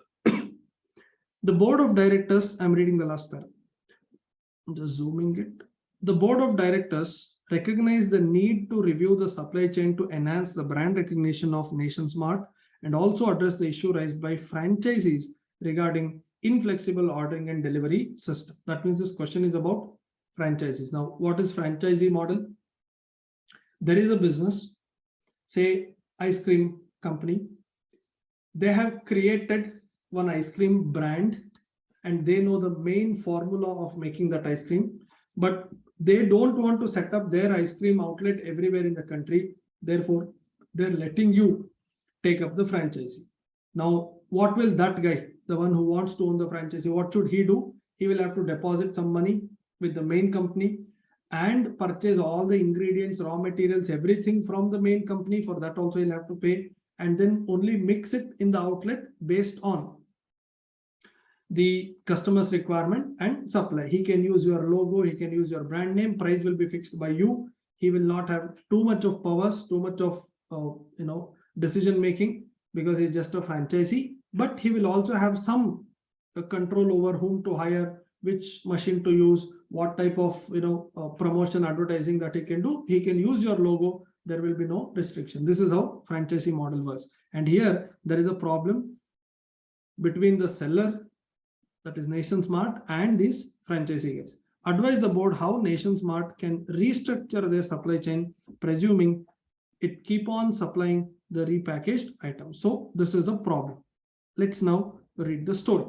The board of directors, I'm reading the last paragraph. I'm just zooming it. The board of directors recognize the need to review the supply chain to enhance the brand recognition of NationSmart, and also address the issue raised by franchisees regarding inflexible ordering and delivery system. That means this question is about franchisees. Now, what is franchisee model? There is a business, say ice cream company. They have created one ice cream brand and they know the main formula of making that ice cream, but they don't want to set up their ice cream outlet everywhere in the country. Therefore, they're letting you take up the franchisee. Now, what will that guy, the one who wants to own the franchisee, what should he do? He will have to deposit some money with the main company and purchase all the ingredients, raw materials, everything from the main company. For that also he'll have to pay, and then only mix it in the outlet based on the customer's requirement and supply. He can use your logo, he can use your brand name, price will be fixed by you. He will not have too much of powers, too much of decision making, because he's just a franchisee. But he will also have some control over whom to hire, which machine to use, what type of promotion, advertising that he can do. He can use your logo. There will be no restriction. This is how franchisee model works. And here there is a problem between the seller, that is NationSmart, and these franchisee guys. Advise the board how NationSmart can restructure their supply chain, presuming it keep on supplying the repackaged items. So this is the problem. Let's now read the story.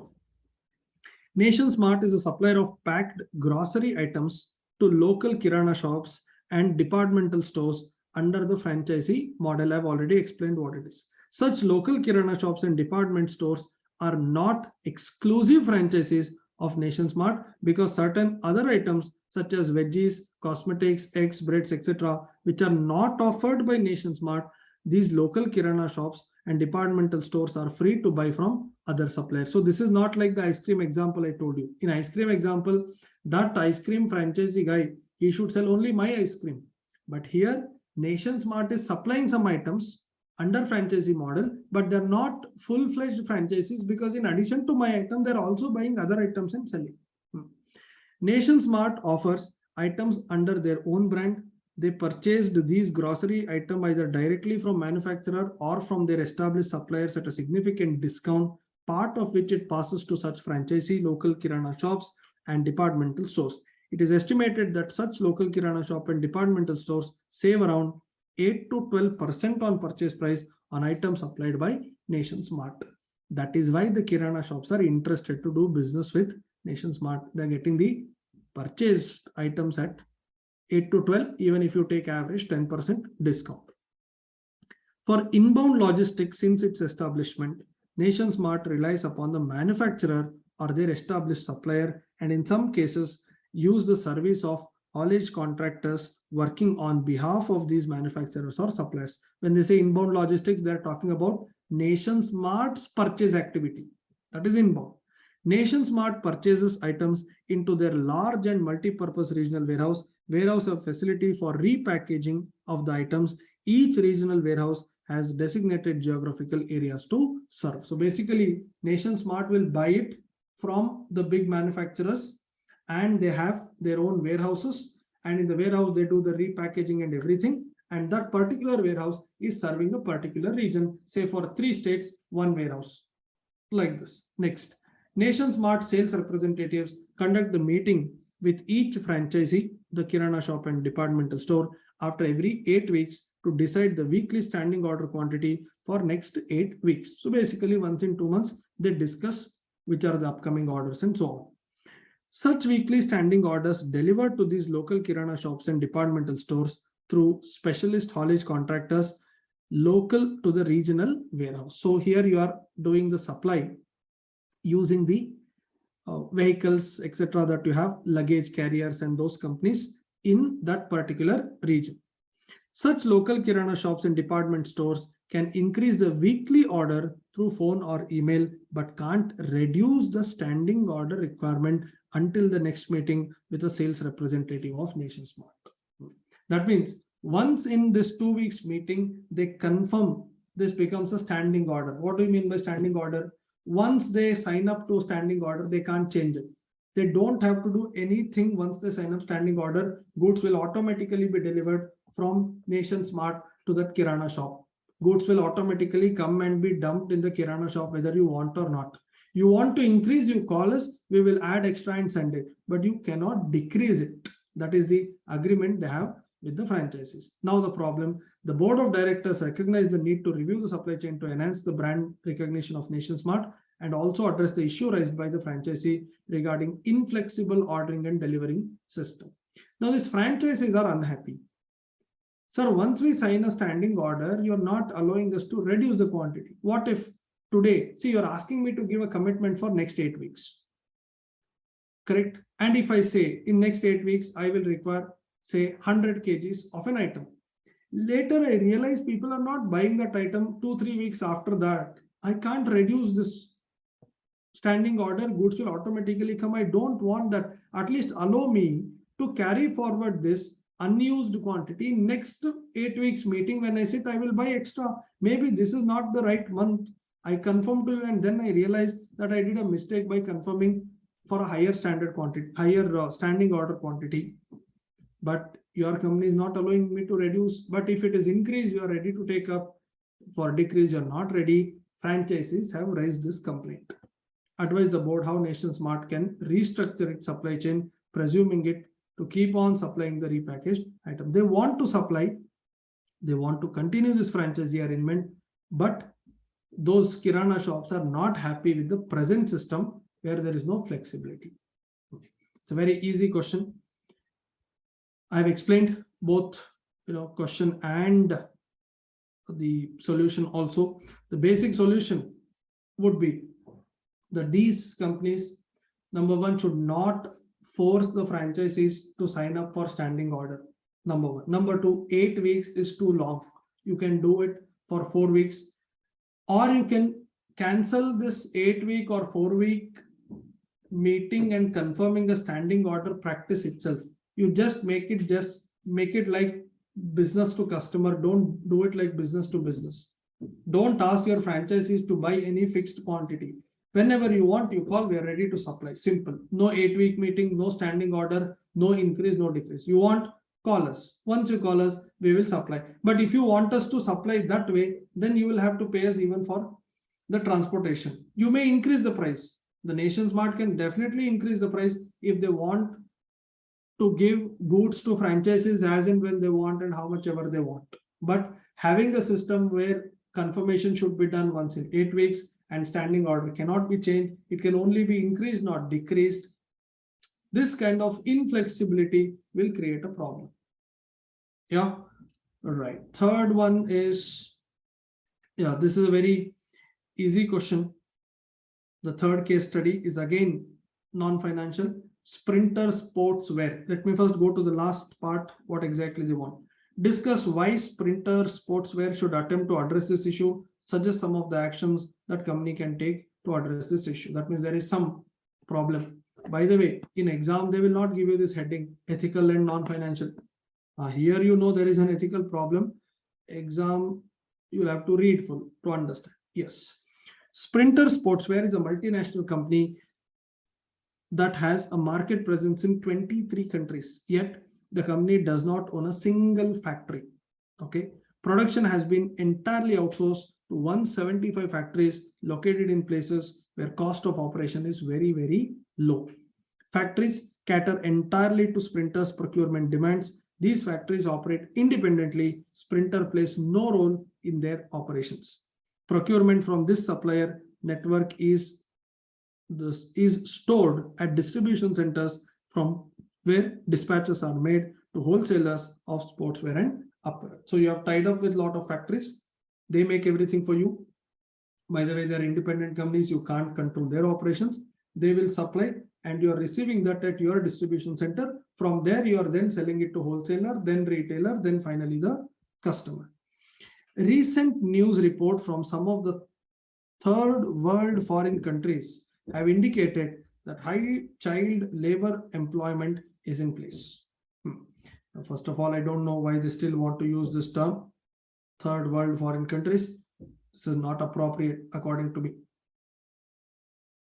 NationSmart is a supplier of packed grocery items to local kirana shops and departmental stores under the franchisee model. I've already explained what it is. Such local kirana shops and department stores are not exclusive franchisees of NationSmart, because certain other items such as veggies, cosmetics, eggs, breads, etc., which are not offered by NationSmart, these local kirana shops and departmental stores are free to buy from other suppliers. So this is not like the ice cream example I told you. In ice cream example, that ice cream franchisee guy, he should sell only my ice cream. But here, NationSmart is supplying some items under franchisee model, but they're not full-fledged franchisees, because in addition to my item, they're also buying other items and selling. NationSmart offers items under their own brand. They purchased these grocery items either directly from manufacturer or from their established suppliers at a significant discount, part of which it passes to such franchisee local kirana shops and departmental stores. It is estimated that such local kirana shop and departmental stores save around 8 to 12% on purchase price on items supplied by NationSmart. That is why the kirana shops are interested to do business with NationSmart. They're getting the purchased items at 8 to 12, even if you take average 10% discount. For inbound logistics, since its establishment, NationSmart relies upon the manufacturer or their established supplier, and in some cases use the service of haulage contractors working on behalf of these manufacturers or suppliers. When they say inbound logistics, they're talking about NationSmart's purchase activity. That is inbound. NationSmart purchases items into their large and multi-purpose regional warehouse of facility for repackaging of the items. Each regional warehouse has designated geographical areas to serve. So basically, NationSmart will buy it from the big manufacturers, and they have their own warehouses, and in the warehouse they do the repackaging and everything, and that particular warehouse is serving a particular region. Say for 3 states, 1 warehouse, like this. Next, NationSmart sales representatives conduct the meeting with each franchisee, the kirana shop and departmental store, after every 8 weeks to decide the weekly standing order quantity for next 8 weeks. So basically, once in 2 months, they discuss which are the upcoming orders and so on. Such weekly standing orders delivered to these local kirana shops and departmental stores through specialist haulage contractors local to the regional warehouse. So here you are doing the supply using the vehicles, etc., that you have, luggage carriers and those companies in that particular region. Such local kirana shops and department stores can increase the weekly order through phone or email, but can't reduce the standing order requirement until the next meeting with a sales representative of NationSmart. That means once in this 2 weeks meeting, they confirm, this becomes a standing order. What do you mean by standing order? Once they sign up to standing order, they can't change it. They don't have to do anything once they sign up standing order. Goods will automatically be delivered from Nation Smart to that Kirana shop. Goods will automatically come and be dumped in the Kirana shop, whether you want or not. You want to increase, you call us, we will add extra and send it, but you cannot decrease it. That is the agreement they have with the franchisees. Now the problem, the board of directors recognize the need to review the supply chain to enhance the brand recognition of Nation Smart and also address the issue raised by the franchisee regarding inflexible ordering and delivering system. Now these franchisees are unhappy. Sir, once we sign a standing order, you're not allowing us to reduce the quantity. What if today, see, you're asking me to give a commitment for next 8 weeks, correct? And if I say in next 8 weeks, I will require say 100 kgs of an item. Later, I realize people are not buying that item 2-3 weeks after that. I can't reduce this standing order. Goods will automatically come. I don't want that. At least allow me to carry forward this unused quantity. Next 8 weeks meeting, when I sit, I will buy extra. Maybe this is not the right month. I confirm to you, and then I realize that I did a mistake by confirming for a higher standard quantity, higher standing order quantity. But your company is not allowing me to reduce. But if it is increased, you are ready to take up. For decrease, you are not ready. Franchisees have raised this complaint. Advise the board how Nation Smart can restructure its supply chain, presuming it to keep on supplying the repackaged item. They want to supply, they want to continue this franchisee arrangement, but those Kirana shops are not happy with the present system where there is no flexibility. It's a very easy question. I've explained both, question and the solution also. The basic solution would be that these companies, number one, should not force the franchisees to sign up for standing order. Number one. Number two, 8 weeks is too long. You can do it for 4 weeks, or you can cancel this 8-week or 4-week meeting and confirming a standing order practice itself. You just make it like business to customer. Don't do it like business to business. Don't ask your franchisees to buy any fixed quantity. Whenever you want, you call, we are ready to supply. Simple. No 8-week meeting, no standing order, no increase, no decrease. You want, call us. Once you call us, we will supply. But if you want us to supply that way, then you will have to pay us even for the transportation. You may increase the price. The Nation Smart can definitely increase the price if they want to give goods to franchises as and when they want and how much ever they want. But having a system where confirmation should be done once in 8 weeks and standing order cannot be changed, it can only be increased, not decreased. This kind of inflexibility will create a problem. Yeah, right. Third one is, this is a very easy question. The third case study is again non-financial. Sprinter sportswear. Let me first go to the last part, what exactly they want. Discuss why Sprinter sportswear should attempt to address this issue. Suggest some of the actions that company can take to address this issue. That means there is some problem. By the way, in exam, they will not give you this heading, ethical and non-financial. Here, there is an ethical problem. Exam, you'll have to read full to understand. Yes. Sprinter Sportswear is a multinational company that has a market presence in 23 countries. Yet, the company does not own a single factory. Okay. Production has been entirely outsourced to 175 factories located in places where cost of operation is very, very low. Factories cater entirely to Sprinter's procurement demands. These factories operate independently. Sprinter plays no role in their operations. Procurement from this supplier network is stored at distribution centers from where dispatches are made to wholesalers of sportswear and apparel. So you have tied up with a lot of factories. They make everything for you. By the way, they're independent companies. You can't control their operations. They will supply and you're receiving that at your distribution center. From there, you are then selling it to wholesaler, then retailer, then finally the customer. Recent news report from some of the third world foreign countries have indicated that high child labor employment is in place. Now, first of all, I don't know why they still want to use this term, third world foreign countries. This is not appropriate according to me.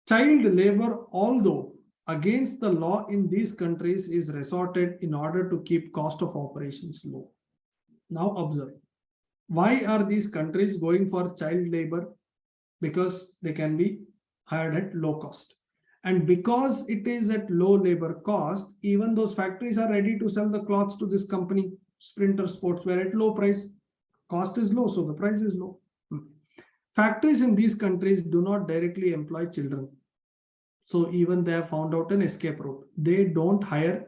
Child labor, although against the law in these countries is resorted in order to keep cost of operations low. Now observe, why are these countries going for child labor? Because they can be hired at low cost. And because it is at low labor cost, even those factories are ready to sell the cloths to this company, Sprinter Sportswear, at low price. Cost is low, so the price is low. Factories in these countries do not directly employ children. So even they have found out an escape route. They don't hire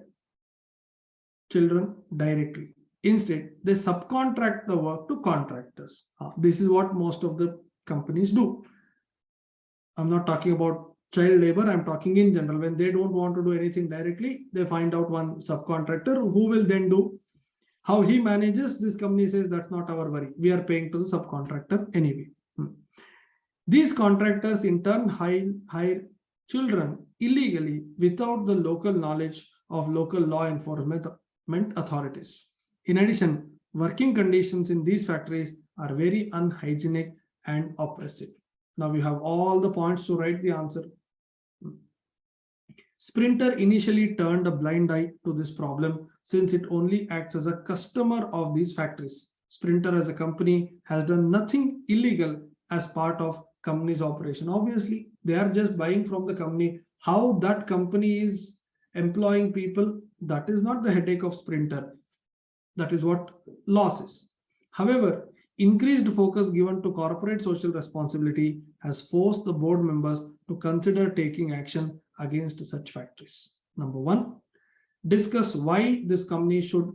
children directly. Instead, they subcontract the work to contractors. This is what most of the companies do. I'm not talking about child labor, I'm talking in general. When they don't want to do anything directly, they find out one subcontractor who will then do. How he manages, this company says that's not our worry. We are paying to the subcontractor anyway. These contractors in turn hire children illegally without the local knowledge of local law enforcement authorities. In addition, working conditions in these factories are very unhygienic and oppressive. Now you have all the points to write the answer. Sprinter initially turned a blind eye to this problem since it only acts as a customer of these factories. Sprinter as a company has done nothing illegal as part of company's operation. Obviously, they are just buying from the company. How that company is employing people, that is not the headache of Sprinter. That is what loss is. However, increased focus given to corporate social responsibility has forced the board members to consider taking action against such factories. Number one, discuss why this company should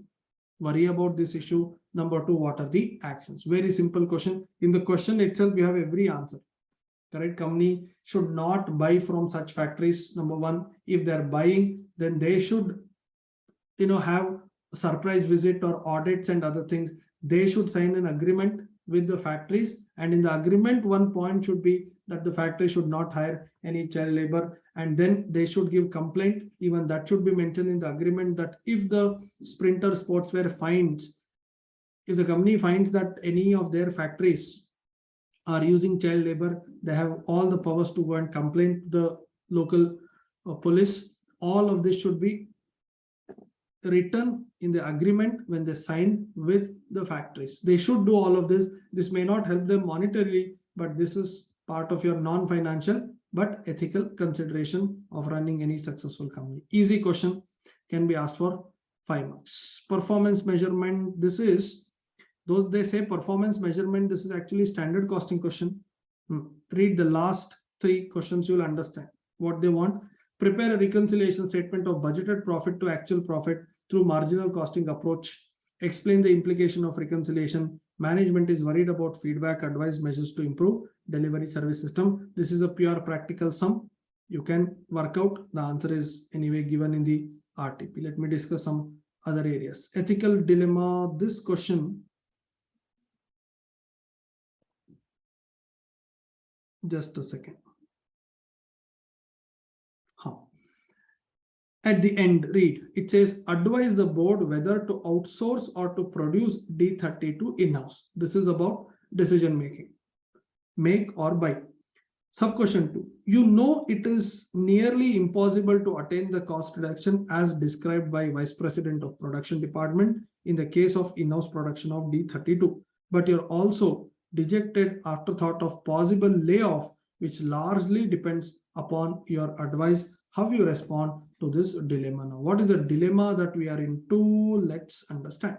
worry about this issue. Number two, what are the actions? Very simple question. In the question itself, we have every answer. Correct? Company should not buy from such factories. Number one, if they're buying, then they should, have a surprise visit or audits and other things. They should sign an agreement with the factories, and in the agreement, one point should be that the factory should not hire any child labor, and then they should give complaint. Even that should be mentioned in the agreement, that if the Sprinter Sportswear finds, if the company finds that any of their factories are using child labor, they have all the powers to go and complain to the local police. All of this should be written in the agreement when they sign with the factories. They should do all of this. This may not help them monetarily, but this is part of your non-financial but ethical consideration of running any successful company. Easy question, can be asked for 5 marks. Performance measurement, this is, those they say performance measurement, this is actually standard costing question. Read the last 3 questions, you will understand what they want. Prepare a reconciliation statement of budgeted profit to actual profit through marginal costing approach. Explain the implication of reconciliation. Management is worried about feedback, advise measures to improve delivery service system. This is a pure practical sum. You can work out. The answer is anyway given in the RTP. Let me discuss some other areas. Ethical dilemma. This question, just a second. At the end, read, it says, advise the board whether to outsource or to produce D32 in-house. This is about decision making. Make or buy. Sub-question 2. You know it is nearly impossible to attain the cost reduction as described by Vice President of Production Department in the case of in-house production of D32. But you're also dejected after thought of possible layoff, which largely depends upon your advice. How you respond to this dilemma now? What is the dilemma that we are into? Let's understand.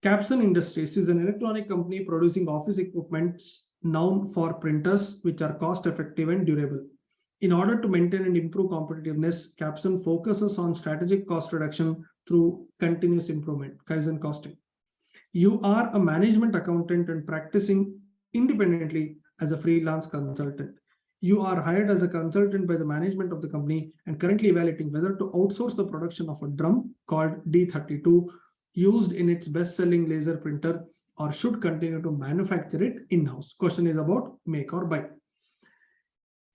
Capson Industries is an electronic company producing office equipment known for printers which are cost effective and durable. In order to maintain and improve competitiveness, Capson focuses on strategic cost reduction through continuous improvement, Kaizen costing. You are a management accountant and practicing independently as a freelance consultant. You are hired as a consultant by the management of the company and currently evaluating whether to outsource the production of a drum called D32 used in its best-selling laser printer or should continue to manufacture it in-house. Question is about make or buy.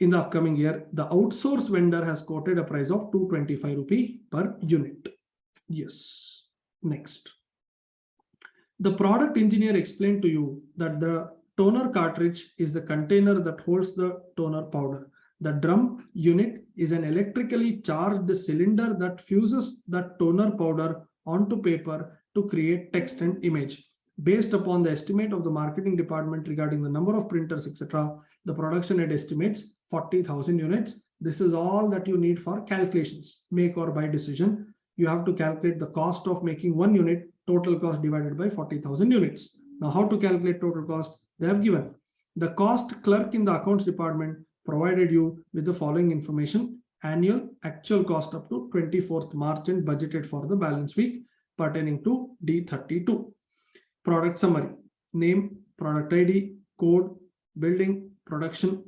In the upcoming year, the outsource vendor has quoted a price of 225 rupee per unit. Yes. Next. The product engineer explained to you that the Toner cartridge is the container that holds the toner powder. The drum unit is an electrically charged cylinder that fuses the toner powder onto paper to create text and image. Based upon the estimate of the marketing department regarding the number of printers, etc., the production head estimates 40,000 units. This is all that you need for calculations, make or buy decision. You have to calculate the cost of making one unit, total cost divided by 40,000 units. Now, how to calculate total cost? They have given. The cost clerk in the accounts department provided you with the following information: annual actual cost up to 24th March and budgeted for the balance week pertaining to D32. Product summary: name, product ID, code, building, production.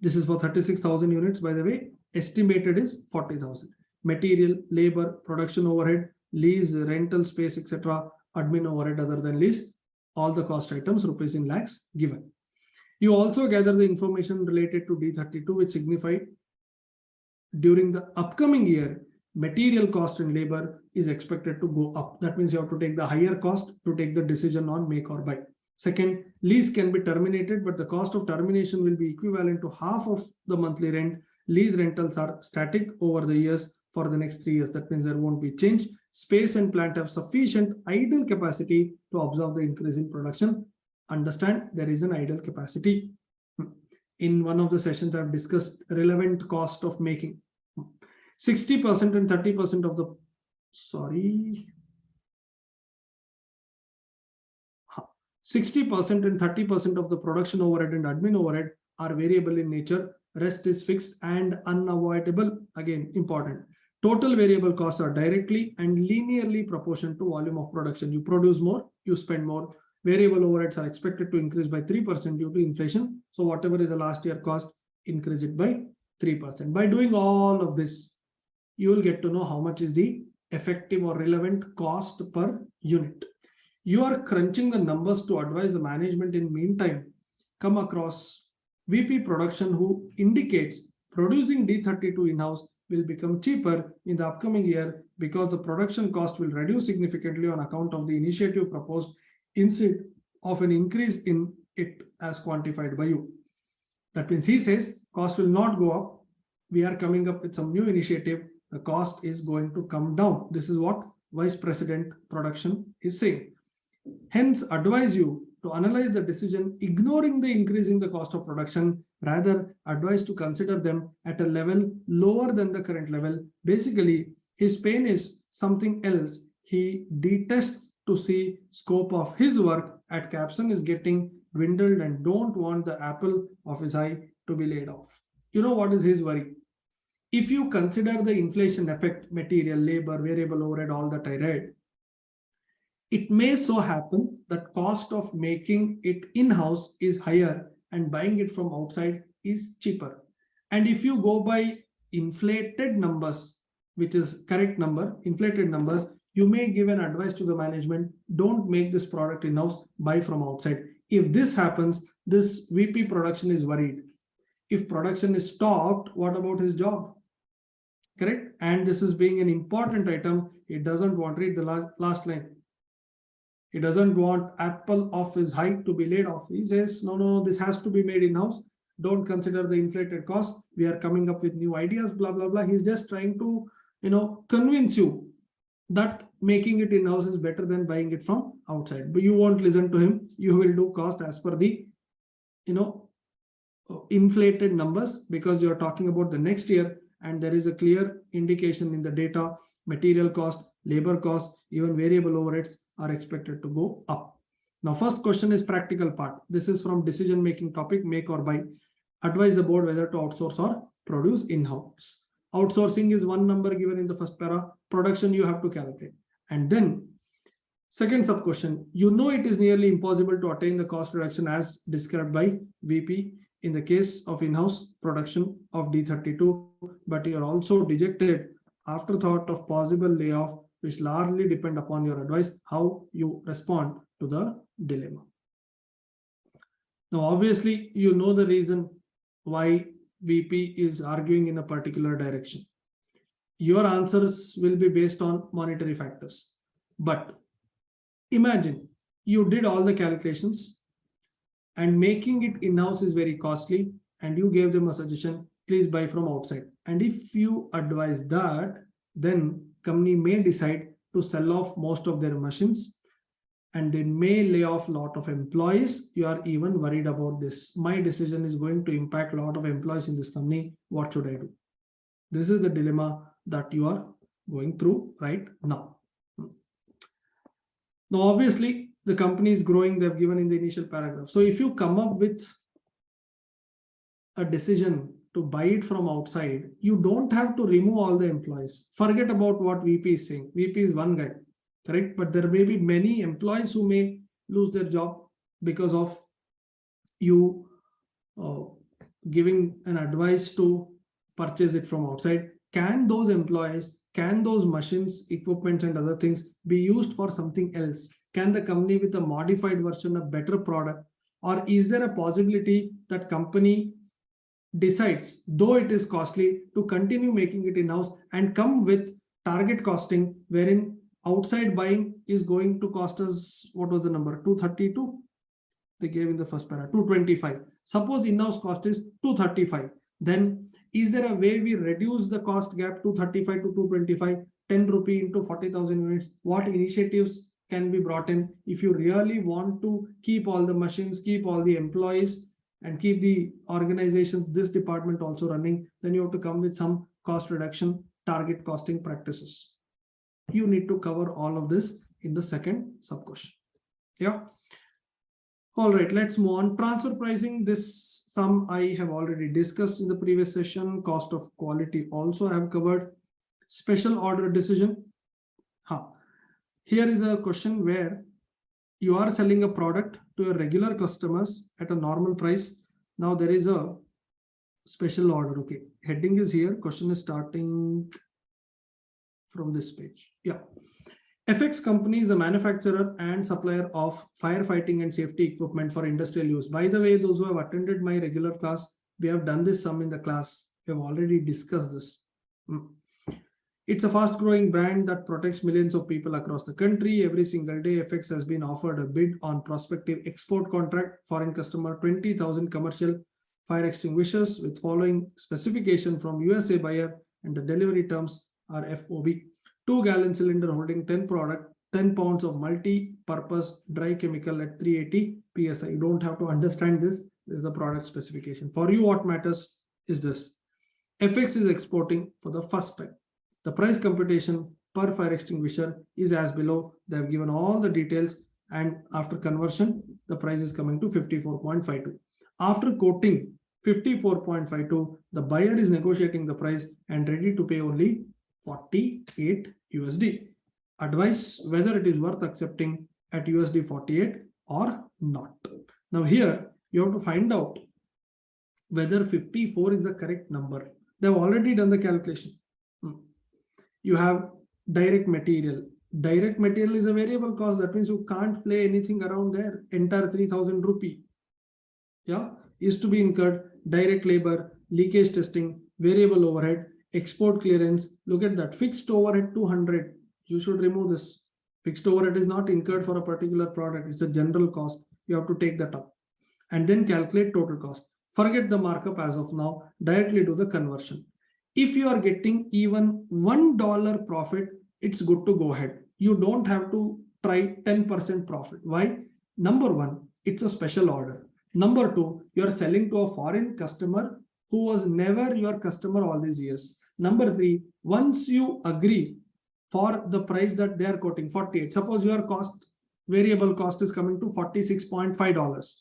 This is for 36,000 units, by the way. Estimated is 40,000. Material, labor, production overhead, lease, rental space, etc., admin overhead other than lease, all the cost items, rupees in lakhs given. You also gather the information related to D32, which signify during the upcoming year, material cost and labor is expected to go up. That means you have to take the higher cost to take the decision on make or buy. Second, lease can be terminated, but the cost of termination will be equivalent to half of the monthly rent. Lease rentals are static over the years for the next 3 years. That means there won't be change. Space and plant have sufficient idle capacity to absorb the increase in production. Understand, there is an idle capacity. In one of the sessions, I've discussed relevant cost of making. 60% and 30% of the, 60% and 30% of the production overhead and admin overhead are variable in nature. Rest is fixed and unavoidable. Again, important. Total variable costs are directly and linearly proportional to volume of production. You produce more, you spend more. Variable overheads are expected to increase by 3% due to inflation. So whatever is the last year cost, increase it by 3%. By doing all of this, you will get to know how much is the effective or relevant cost per unit. You are crunching the numbers to advise the management. In meantime, come across VP production who indicates producing D32 in-house will become cheaper in the upcoming year because the production cost will reduce significantly on account of the initiative proposed instead of an increase in it as quantified by you. That means he says cost will not go up. We are coming up with some new initiative. The cost is going to come down. This is what Vice President Production is saying. Hence, advise you to analyze the decision ignoring the increase in the cost of production, rather advise to consider them at a level lower than the current level. Basically, his pain is something else. He detests to see scope of his work at Capson is getting dwindled and don't want the apple of his eye to be laid off. You know what is his worry? If you consider the inflation effect, material, labor, variable overhead, all that I read, it may so happen that cost of making it in-house is higher and buying it from outside is cheaper. And if you go by inflated numbers, which is correct number, inflated numbers, you may give an advice to the management, don't make this product in-house, buy from outside. If this happens, this VP production is worried. If production is stopped, what about his job? Correct? And this is being an important item. He doesn't want, read the last line. He doesn't want apple of his eye to be laid off. He says, no, this has to be made in-house. Don't consider the inflated cost. We are coming up with new ideas, blah, blah, blah. He's just trying to, convince you that making it in-house is better than buying it from outside. But you won't listen to him. You will do cost as per the, inflated numbers, because you're talking about the next year and there is a clear indication in the data, material cost, labor cost, even variable overheads are expected to go up. Now, first question is practical part. This is from decision-making topic, make or buy. Advise the board whether to outsource or produce in-house. Outsourcing is one number given in the first para. Production you have to calculate. And then second sub question, it is nearly impossible to attain the cost reduction as described by VP in the case of in-house production of D32, but you are also dejected afterthought of possible layoff, which largely depend upon your advice, how you respond to the dilemma. Now, obviously, you know the reason why VP is arguing in a particular direction. Your answers will be based on monetary factors. But imagine you did all the calculations. and making it in-house is very costly, and you gave them a suggestion, please buy from outside. And if you advise that, then company may decide to sell off most of their machines, and they may lay off a lot of employees. You are even worried about this. My decision is going to impact a lot of employees in this company. What should I do? This is the dilemma that you are going through right now. Now, obviously, the company is growing. They've given in the initial paragraph. So if you come up with a decision to buy it from outside, you don't have to remove all the employees. Forget about what VP is saying. VP is one guy, correct? But there may be many employees who may lose their job because of you giving an advice to purchase it from outside. Can those employees, can those machines, equipment and other things be used for something else? Can the company with a modified version, a better product? Or is there a possibility that company decides, though it is costly, to continue making it in-house and come with target costing, wherein outside buying is going to cost us, what was the number, 232? They gave in the first para, 225. Suppose in-house cost is 235. Then is there a way we reduce the cost gap 235 to 225, 10 rupee into 40,000 units? What initiatives can be brought in? If you really want to keep all the machines, keep all the employees, and keep the organizations, this department also running, then you have to come with some cost reduction, target costing practices. You need to cover all of this in the second sub question. Yeah. All right, let's move on. Transfer pricing, this sum I have already discussed in the previous session. Cost of quality also I have covered. Special order decision. Here is a question where you are selling a product to your regular customers at a normal price. Now there is a special order. Okay, heading is here. Question is starting from this page. Yeah. FX company is the manufacturer and supplier of firefighting and safety equipment for industrial use. By the way, those who have attended my regular class, we have done this sum in the class. We have already discussed this. It's a fast growing brand that protects millions of people across the country. Every single day, FX has been offered a bid on prospective export contract. Foreign customer, 20,000 commercial fire extinguishers with following specification from USA buyer, and the delivery terms are FOB. 2-gallon cylinder holding 10 pounds of multi-purpose dry chemical at 380 PSI. You don't have to understand this. This is the product specification. For you, what matters is this. FX is exporting for the first time. The price computation per fire extinguisher is as below. They have given all the details, and after conversion, the price is coming to 54.52. After quoting 54.52, the buyer is negotiating the price and ready to pay only 48 USD. Advise whether it is worth accepting at USD 48 or not. Now here you have to find out whether 54 is the correct number. They've already done the calculation. You have direct material. Direct material is a variable cost. That means you can't play anything around there. Entire 3,000 rupee. Yeah, is to be incurred. Direct labor, leakage testing, variable overhead, export clearance. Look at that. Fixed overhead 200. You should remove this. Fixed overhead is not incurred for a particular product. It's a general cost. You have to take that up. And then calculate total cost. Forget the markup as of now. Directly do the conversion. If you are getting even $1 profit, it's good to go ahead. You don't have to try 10% profit. Why? Number one, it's a special order. Number two, you're selling to a foreign customer who was never your customer all these years. Number three, once you agree for the price that they are quoting, 48, suppose your variable cost is coming to $46.5.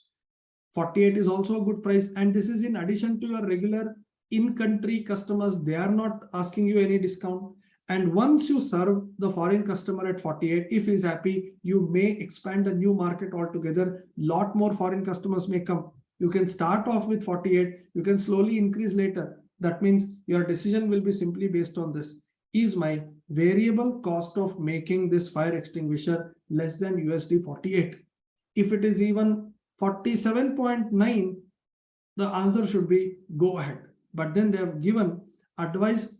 48 is also a good price, and this is in addition to your regular in-country customers. They are not asking you any discount. And once you serve the foreign customer at 48, if he's happy, you may expand a new market altogether. Lot more foreign customers may come. You can start off with 48. You can slowly increase later. That means your decision will be simply based on this. Is my variable cost of making this fire extinguisher less than USD 48? If it is even 47.9, the answer should be go ahead. But then they have given advice,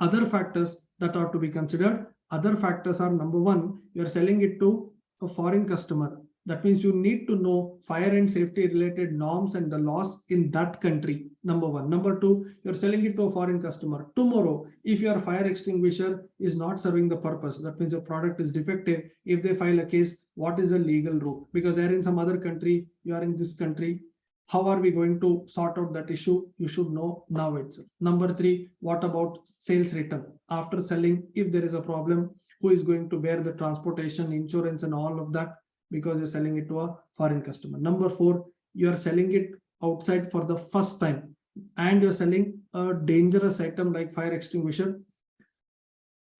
other factors that are to be considered. Other factors are, number one, you are selling it to a foreign customer. That means you need to know fire and safety related norms and the laws in that country. Number one. Number two, you're selling it to a foreign customer. Tomorrow, if your fire extinguisher is not serving the purpose, that means your product is defective. If they file a case, what is the legal route? Because they're in some other country, you are in this country. How are we going to sort out that issue? You should know now itself. Number three, what about sales return? After selling, if there is a problem, who is going to bear the transportation, insurance, and all of that? Because you're selling it to a foreign customer. Number four, you are selling it outside for the first time and you're selling a dangerous item like fire extinguisher.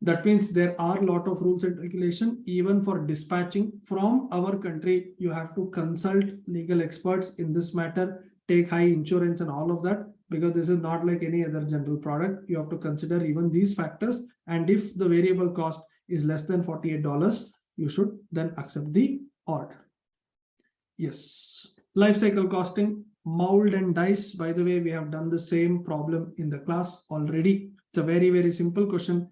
That means there are a lot of rules and regulation. Even for dispatching from our country, you have to consult legal experts in this matter, take high insurance and all of that, because this is not like any other general product. You have to consider even these factors. And if the variable cost is less than $48, you should then accept the order. Yes. Life cycle costing, mold and dice. By the way, we have done the same problem in the class already. It's a very, very simple question.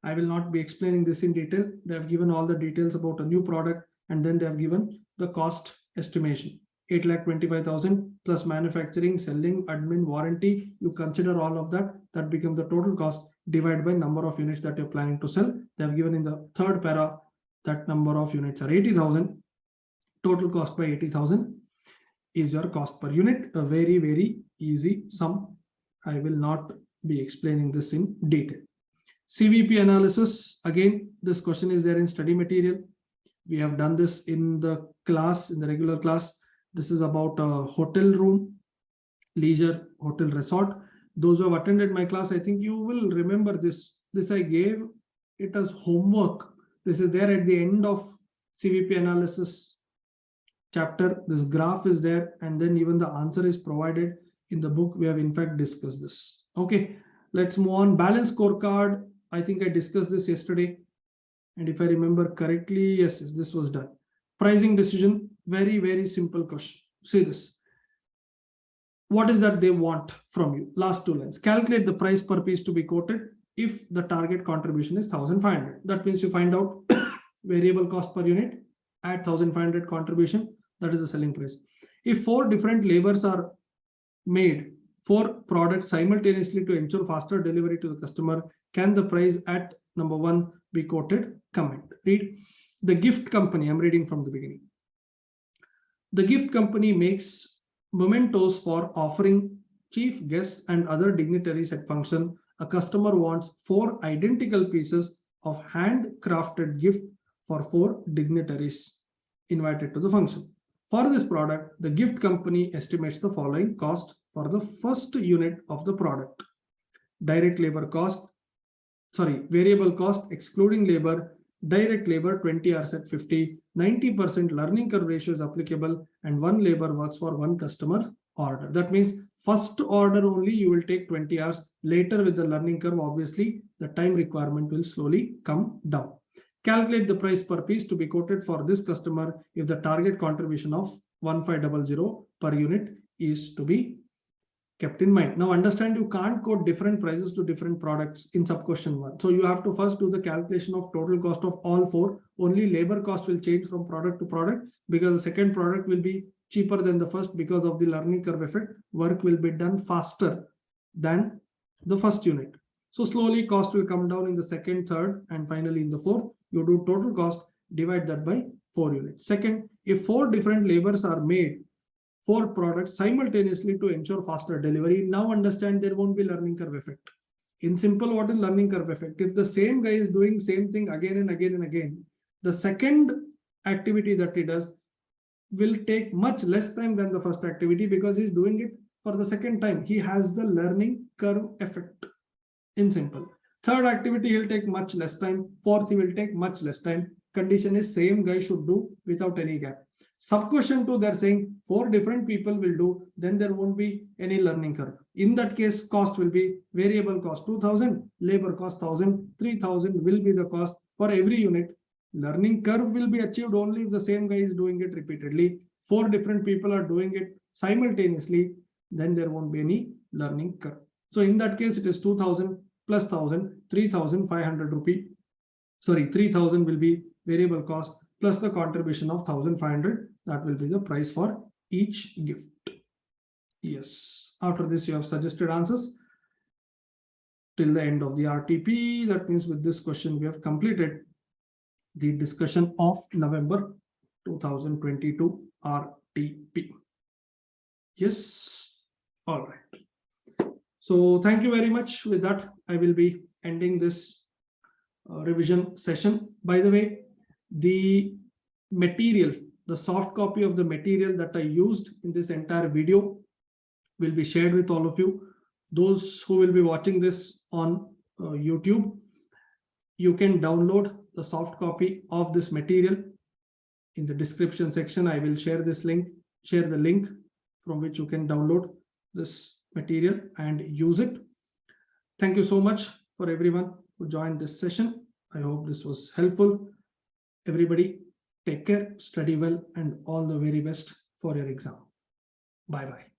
I will not be explaining this in detail. They have given all the details about a new product and then they have given the cost estimation. 8,25,000 plus manufacturing, selling, admin, warranty. You consider all of that. That becomes the total cost divided by number of units that you're planning to sell. They have given in the third para that number of units are 80,000. Total cost by 80,000 is your cost per unit. A very, very easy sum. I will not be explaining this in detail. CVP analysis. Again, this question is there in study material. We have done this in the class, in the regular class. This is about a hotel room, leisure hotel resort. Those who have attended my class, I think you will remember this. This I gave it as homework. This is there at the end of CVP analysis chapter. This graph is there and then even the answer is provided in the book. We have in fact discussed this. Okay, let's move on. Balance scorecard. I think I discussed this yesterday. And if I remember correctly, yes, this was done. Pricing decision, very, very simple question. See this. What is that they want from you? Last two lines. Calculate the price per piece to be quoted if the target contribution is 1,500. That means you find out variable cost per unit, add 1,500 contribution, that is the selling price. If 4 different labors are made for products simultaneously to ensure faster delivery to the customer, can the price at number 1 be quoted? Comment. Read. The gift company, I'm reading from the beginning. The gift company makes mementos for offering chief guests and other dignitaries at function. A customer wants 4 identical pieces of handcrafted gift for 4 dignitaries invited to the function. For this product, the gift company estimates the following cost for the first unit of the product. Direct labor cost, variable cost excluding labor, direct labor 20 hours at 50, 90% learning curve ratio is applicable, and 1 labor works for 1 customer order. That means first order only you will take 20 hours. Later with the learning curve, obviously the time requirement will slowly come down. Calculate the price per piece to be quoted for this customer if the target contribution of 1,500 per unit is to be kept in mind. Now understand, you can't quote different prices to different products in sub question 1. So you have to first do the calculation of total cost of all 4. Only labor cost will change from product to product because the second product will be cheaper than the first because of the learning curve effect. Work will be done faster than the first unit. So slowly cost will come down in the second, third, and finally in the fourth. You do total cost, divide that by 4 units. Second, if 4 different labors are made for products simultaneously to ensure faster delivery, now understand there won't be learning curve effect. In simple, what is learning curve effect? If the same guy is doing same thing again and again and again, the second activity that he does will take much less time than the first activity because he's doing it for the second time. He has the learning curve effect. In simple. Third activity, he'll take much less time. Fourth, he will take much less time. Condition is same guy should do without any gap. Sub question 2, they're saying 4 different people will do, then there won't be any learning curve. In that case, cost will be variable cost 2,000, labor cost 1,000, 3,000 will be the cost for every unit. Learning curve will be achieved only if the same guy is doing it repeatedly. 4 different people are doing it simultaneously, then there won't be any learning curve. So in that case, it is 2,000 plus 1,000, 3,500 rupee. 3,000 will be variable cost, plus the contribution of 1,500. That will be the price for each gift. Yes. After this, you have suggested answers till the end of the RTP. That means with this question, we have completed the discussion of November 2022 RTP. Yes. All right. So thank you very much. With that, I will be ending this revision session. By the way, the material, the soft copy of the material that I used in this entire video will be shared with all of you. Those who will be watching this on YouTube, you can download the soft copy of this material. In the description section, I will share this link, share the link from which you can download this material and use it. Thank you so much for everyone who joined this session. I hope this was helpful. Everybody, take care, study well, and all the very best for your exam. Bye-bye.